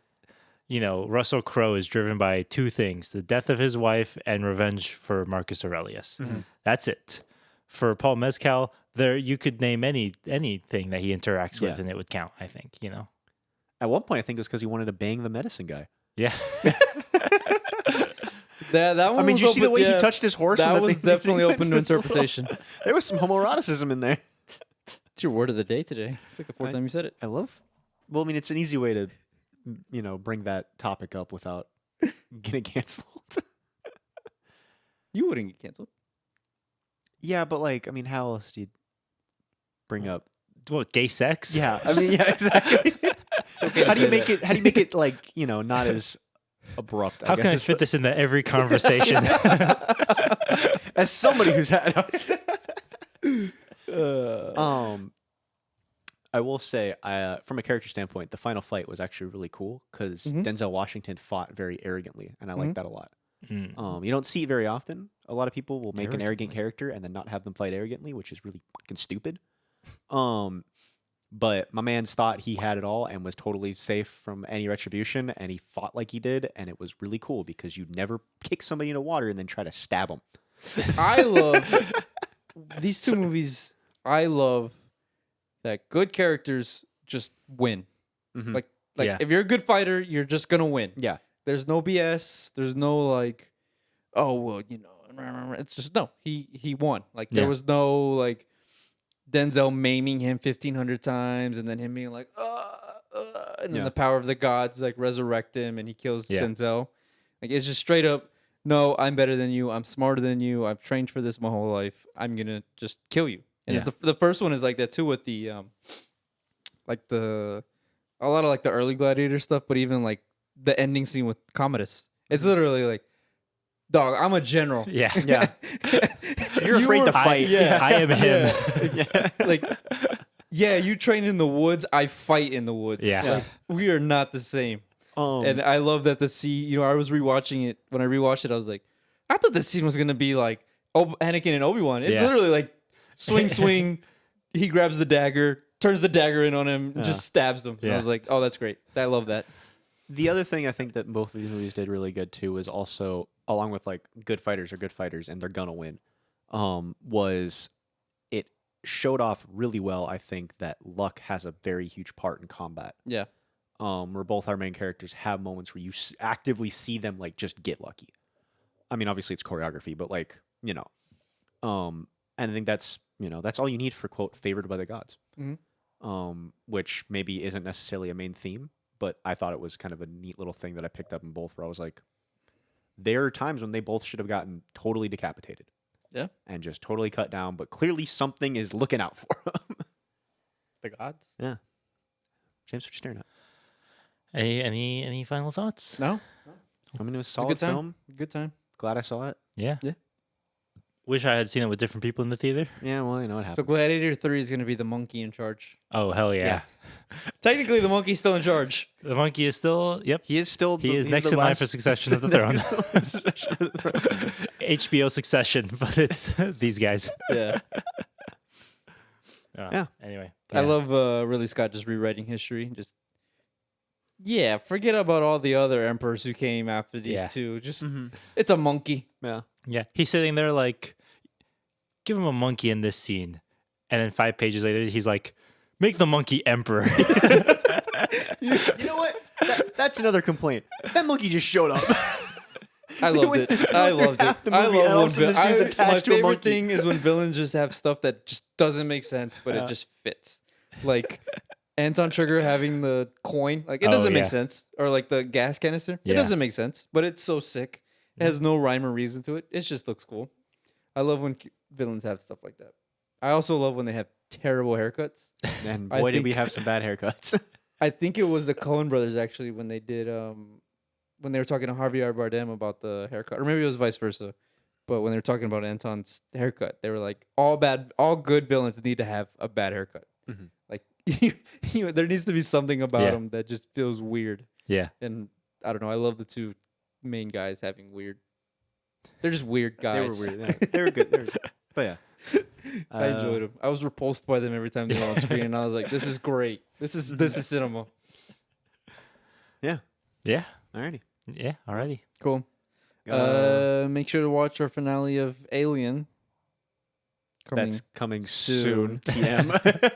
Speaker 3: Russell Crowe is driven by two things: the death of his wife and revenge for Marcus Aurelius.
Speaker 2: Mm-hmm.
Speaker 3: That's it. For Paul Mezcal, there you could name anything that he interacts with,
Speaker 2: Yeah.
Speaker 3: and it would count. I think.
Speaker 2: At one point, I think it was because he wanted to bang the medicine guy.
Speaker 3: Yeah.
Speaker 1: That one.
Speaker 2: I mean,
Speaker 1: was
Speaker 2: did you see the
Speaker 1: open-
Speaker 2: way
Speaker 1: yeah,
Speaker 2: he touched his horse?
Speaker 1: That
Speaker 2: and
Speaker 1: was
Speaker 2: thing
Speaker 1: definitely
Speaker 2: went
Speaker 1: open to
Speaker 2: his little-
Speaker 1: interpretation.
Speaker 2: There was some homoeroticism in there.
Speaker 1: It's your word of the day today. It's like the fourth
Speaker 2: I-
Speaker 1: time you said it.
Speaker 2: I love. Well, I mean, it's an easy way to, bring that topic up without getting canceled.
Speaker 1: You wouldn't get canceled.
Speaker 2: Yeah, but like, I mean, how else do you bring up?
Speaker 3: What, gay sex?
Speaker 2: Yeah, I mean, yeah, exactly.
Speaker 1: okay to
Speaker 2: How do you
Speaker 1: say
Speaker 2: make
Speaker 1: that.
Speaker 2: it? How do you make it like not as abrupt?
Speaker 3: How
Speaker 2: guess
Speaker 3: can I
Speaker 2: is
Speaker 3: fit
Speaker 2: what-
Speaker 3: this into every conversation?
Speaker 2: As somebody who's had.
Speaker 1: Uh,
Speaker 2: I will say, from a character standpoint, the final fight was actually really cool because
Speaker 1: Mhm.
Speaker 2: Denzel Washington fought very arrogantly, and I like
Speaker 1: Mhm.
Speaker 2: that a lot.
Speaker 3: Mm.
Speaker 2: You don't see it very often. A lot of people will make an arrogant
Speaker 3: Arrogantly.
Speaker 2: character and then not have them fight arrogantly, which is really fucking stupid. But my man's thought he had it all and was totally safe from any retribution, and he fought like he did, and it was really cool because you'd never kick somebody in the water and then try to stab them.
Speaker 1: I love these two movies. I love that good characters just win.
Speaker 2: Mhm.
Speaker 1: Like
Speaker 3: Yeah.
Speaker 1: if you're a good fighter, you're just gonna win.
Speaker 2: Yeah,
Speaker 1: There's no BS. There's no like, oh well, it's just no. He won. Like there
Speaker 3: Yeah.
Speaker 1: was no like Denzel maiming him 1,500 times and then him being like, and then
Speaker 2: Yeah.
Speaker 1: the power of the gods like resurrect him and he kills
Speaker 3: Yeah.
Speaker 1: Denzel. Like it's just straight up. No, I'm better than you. I'm smarter than you. I've trained for this my whole life. I'm gonna just kill you. And it's the first one is like that too with the like a lot of like the early Gladiator stuff, but even like the ending scene with Commodus. It's literally like, dog, I'm a general.
Speaker 3: Yeah.
Speaker 2: yeah. You're afraid to fight.
Speaker 1: yeah.
Speaker 3: I am him.
Speaker 2: yeah.
Speaker 1: Like, yeah, you train in the woods. I fight in the woods.
Speaker 3: Yeah.
Speaker 1: Like, we are not the same. And I love that the scene, I was rewatching it. When I rewatched it, I was like, I thought this scene was going to be like Anakin and Obi-Wan. It's
Speaker 3: Yeah.
Speaker 1: literally like swing. He grabs the dagger, turns the dagger in on him, and just stabs him. And I
Speaker 3: Yeah.
Speaker 1: was like, oh, that's great. I love that.
Speaker 2: The other thing I think that both of these movies did really good too is also, along with like good fighters are good fighters and they're gonna win, was it showed off really well. I think that luck has a very huge part in combat.
Speaker 1: Yeah.
Speaker 2: Where both our main characters have moments where you actively see them like just get lucky. I mean, obviously it's choreography, but like and I think that's that's all you need for quote favored by the gods.
Speaker 1: Mhm.
Speaker 2: Which maybe isn't necessarily a main theme, but I thought it was kind of a neat little thing that I picked up in both, where I was like, there are times when they both should have gotten totally decapitated.
Speaker 1: Yeah.
Speaker 2: And just totally cut down, but clearly something is looking out for them.
Speaker 1: The gods?
Speaker 2: Yeah. James, what you staring at?
Speaker 3: Any final thoughts?
Speaker 1: No?
Speaker 2: I mean, it was
Speaker 1: It's a
Speaker 2: solid
Speaker 1: good time.
Speaker 2: film.
Speaker 1: Good time.
Speaker 2: Glad I saw it.
Speaker 3: Yeah.
Speaker 1: Yeah.
Speaker 3: Wish I had seen it with different people in the theater.
Speaker 2: Yeah, well, what
Speaker 1: So
Speaker 2: happens.
Speaker 1: Gladiator 3 is going to be the monkey in charge.
Speaker 3: Oh hell yeah!
Speaker 1: Technically, the monkey's still in charge.
Speaker 3: The monkey is still. Yep.
Speaker 2: He is still.
Speaker 3: He is
Speaker 2: he's
Speaker 3: next
Speaker 2: the
Speaker 3: in line for
Speaker 2: last-
Speaker 3: Succession of the Throne.
Speaker 2: Succession of the Throne.
Speaker 3: HBO Succession, but it's these guys.
Speaker 1: Yeah.
Speaker 2: Yeah.
Speaker 3: Anyway,
Speaker 1: I
Speaker 3: yeah.
Speaker 1: love Ridley Scott just rewriting history. Just forget about all the other emperors who came after these
Speaker 3: Yeah.
Speaker 1: two. Just
Speaker 2: Mhm.
Speaker 1: it's a monkey.
Speaker 2: Yeah.
Speaker 3: Yeah, he's sitting there like, give him a monkey in this scene, and then 5 pages later, he's like, make the monkey emperor.
Speaker 2: You know what? That's another complaint. That monkey just showed up.
Speaker 1: I loved
Speaker 2: When-
Speaker 1: it. I
Speaker 2: when
Speaker 1: loved
Speaker 2: half
Speaker 1: it.
Speaker 2: the
Speaker 1: I
Speaker 2: movie
Speaker 1: love
Speaker 2: elves and
Speaker 1: when
Speaker 2: this dude's
Speaker 1: my
Speaker 2: attached to a
Speaker 1: favorite
Speaker 2: monkey.
Speaker 1: thing is when villains just have stuff that just doesn't make sense, but
Speaker 2: Yeah.
Speaker 1: it just fits. Like Anton Trigger having the coin, like it
Speaker 3: Oh,
Speaker 1: doesn't make
Speaker 3: yeah.
Speaker 1: sense, or like the gas canister, it
Speaker 3: Yeah.
Speaker 1: doesn't make sense, but it's so sick. It has no rhyme or reason to it. It just looks cool. I love when villains have stuff like that. I also love when they have terrible haircuts.
Speaker 2: And
Speaker 1: I
Speaker 2: boy, did we
Speaker 1: think-
Speaker 2: have some bad haircuts.
Speaker 1: I think it was the Coen brothers actually when they did when they were talking to Javier Bardem about the haircut, or maybe it was vice versa. But when they were talking about Anton's haircut, they were like, all good villains need to have a bad haircut.
Speaker 2: Mhm.
Speaker 1: Like there needs to be something about
Speaker 3: Yeah.
Speaker 1: them that just feels weird.
Speaker 3: yeah,
Speaker 1: And I don't know. I love the two main guys having weird. They're just weird guys.
Speaker 2: They were weird. Yeah. They were good. They were good. But yeah.
Speaker 1: I enjoyed them. I was repulsed by them every time they were on screen, and I was like, "This is great. This is cinema.
Speaker 3: yeah,
Speaker 2: Alrighty.
Speaker 3: yeah. Alrighty.
Speaker 1: Cool." Make sure to watch our finale of Alien.
Speaker 2: That's coming
Speaker 1: soon.
Speaker 2: soon. TM.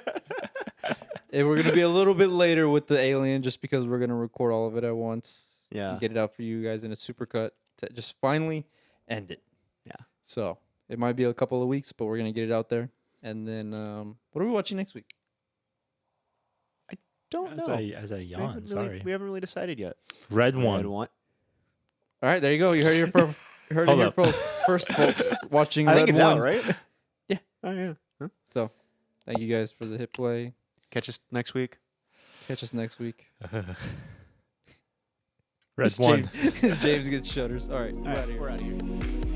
Speaker 1: And we're gonna be a little bit later with the Alien, just because we're gonna record all of it at once.
Speaker 2: Yeah.
Speaker 1: and get it out for you guys in a supercut to just finally end it.
Speaker 2: Yeah.
Speaker 1: So it might be a couple of weeks, but we're gonna get it out there. And then what are we watching next week?
Speaker 2: Don't
Speaker 3: As
Speaker 2: know.
Speaker 3: as I yawn, sorry.
Speaker 2: We haven't really decided yet.
Speaker 3: Red
Speaker 2: Red
Speaker 3: one.
Speaker 2: one.
Speaker 1: All right, there you go. You heard it heard it
Speaker 3: Hold
Speaker 1: here
Speaker 3: up.
Speaker 1: first, folks. Watching
Speaker 2: I
Speaker 1: Red
Speaker 2: think it's
Speaker 1: One.
Speaker 2: out, right?
Speaker 1: Yeah.
Speaker 2: Oh yeah. Huh?
Speaker 1: So, thank you guys for the hit play.
Speaker 2: Catch us next week.
Speaker 1: Catch us next week.
Speaker 3: Red one.
Speaker 1: James gets shutters. All right,
Speaker 2: All right, we're out of here.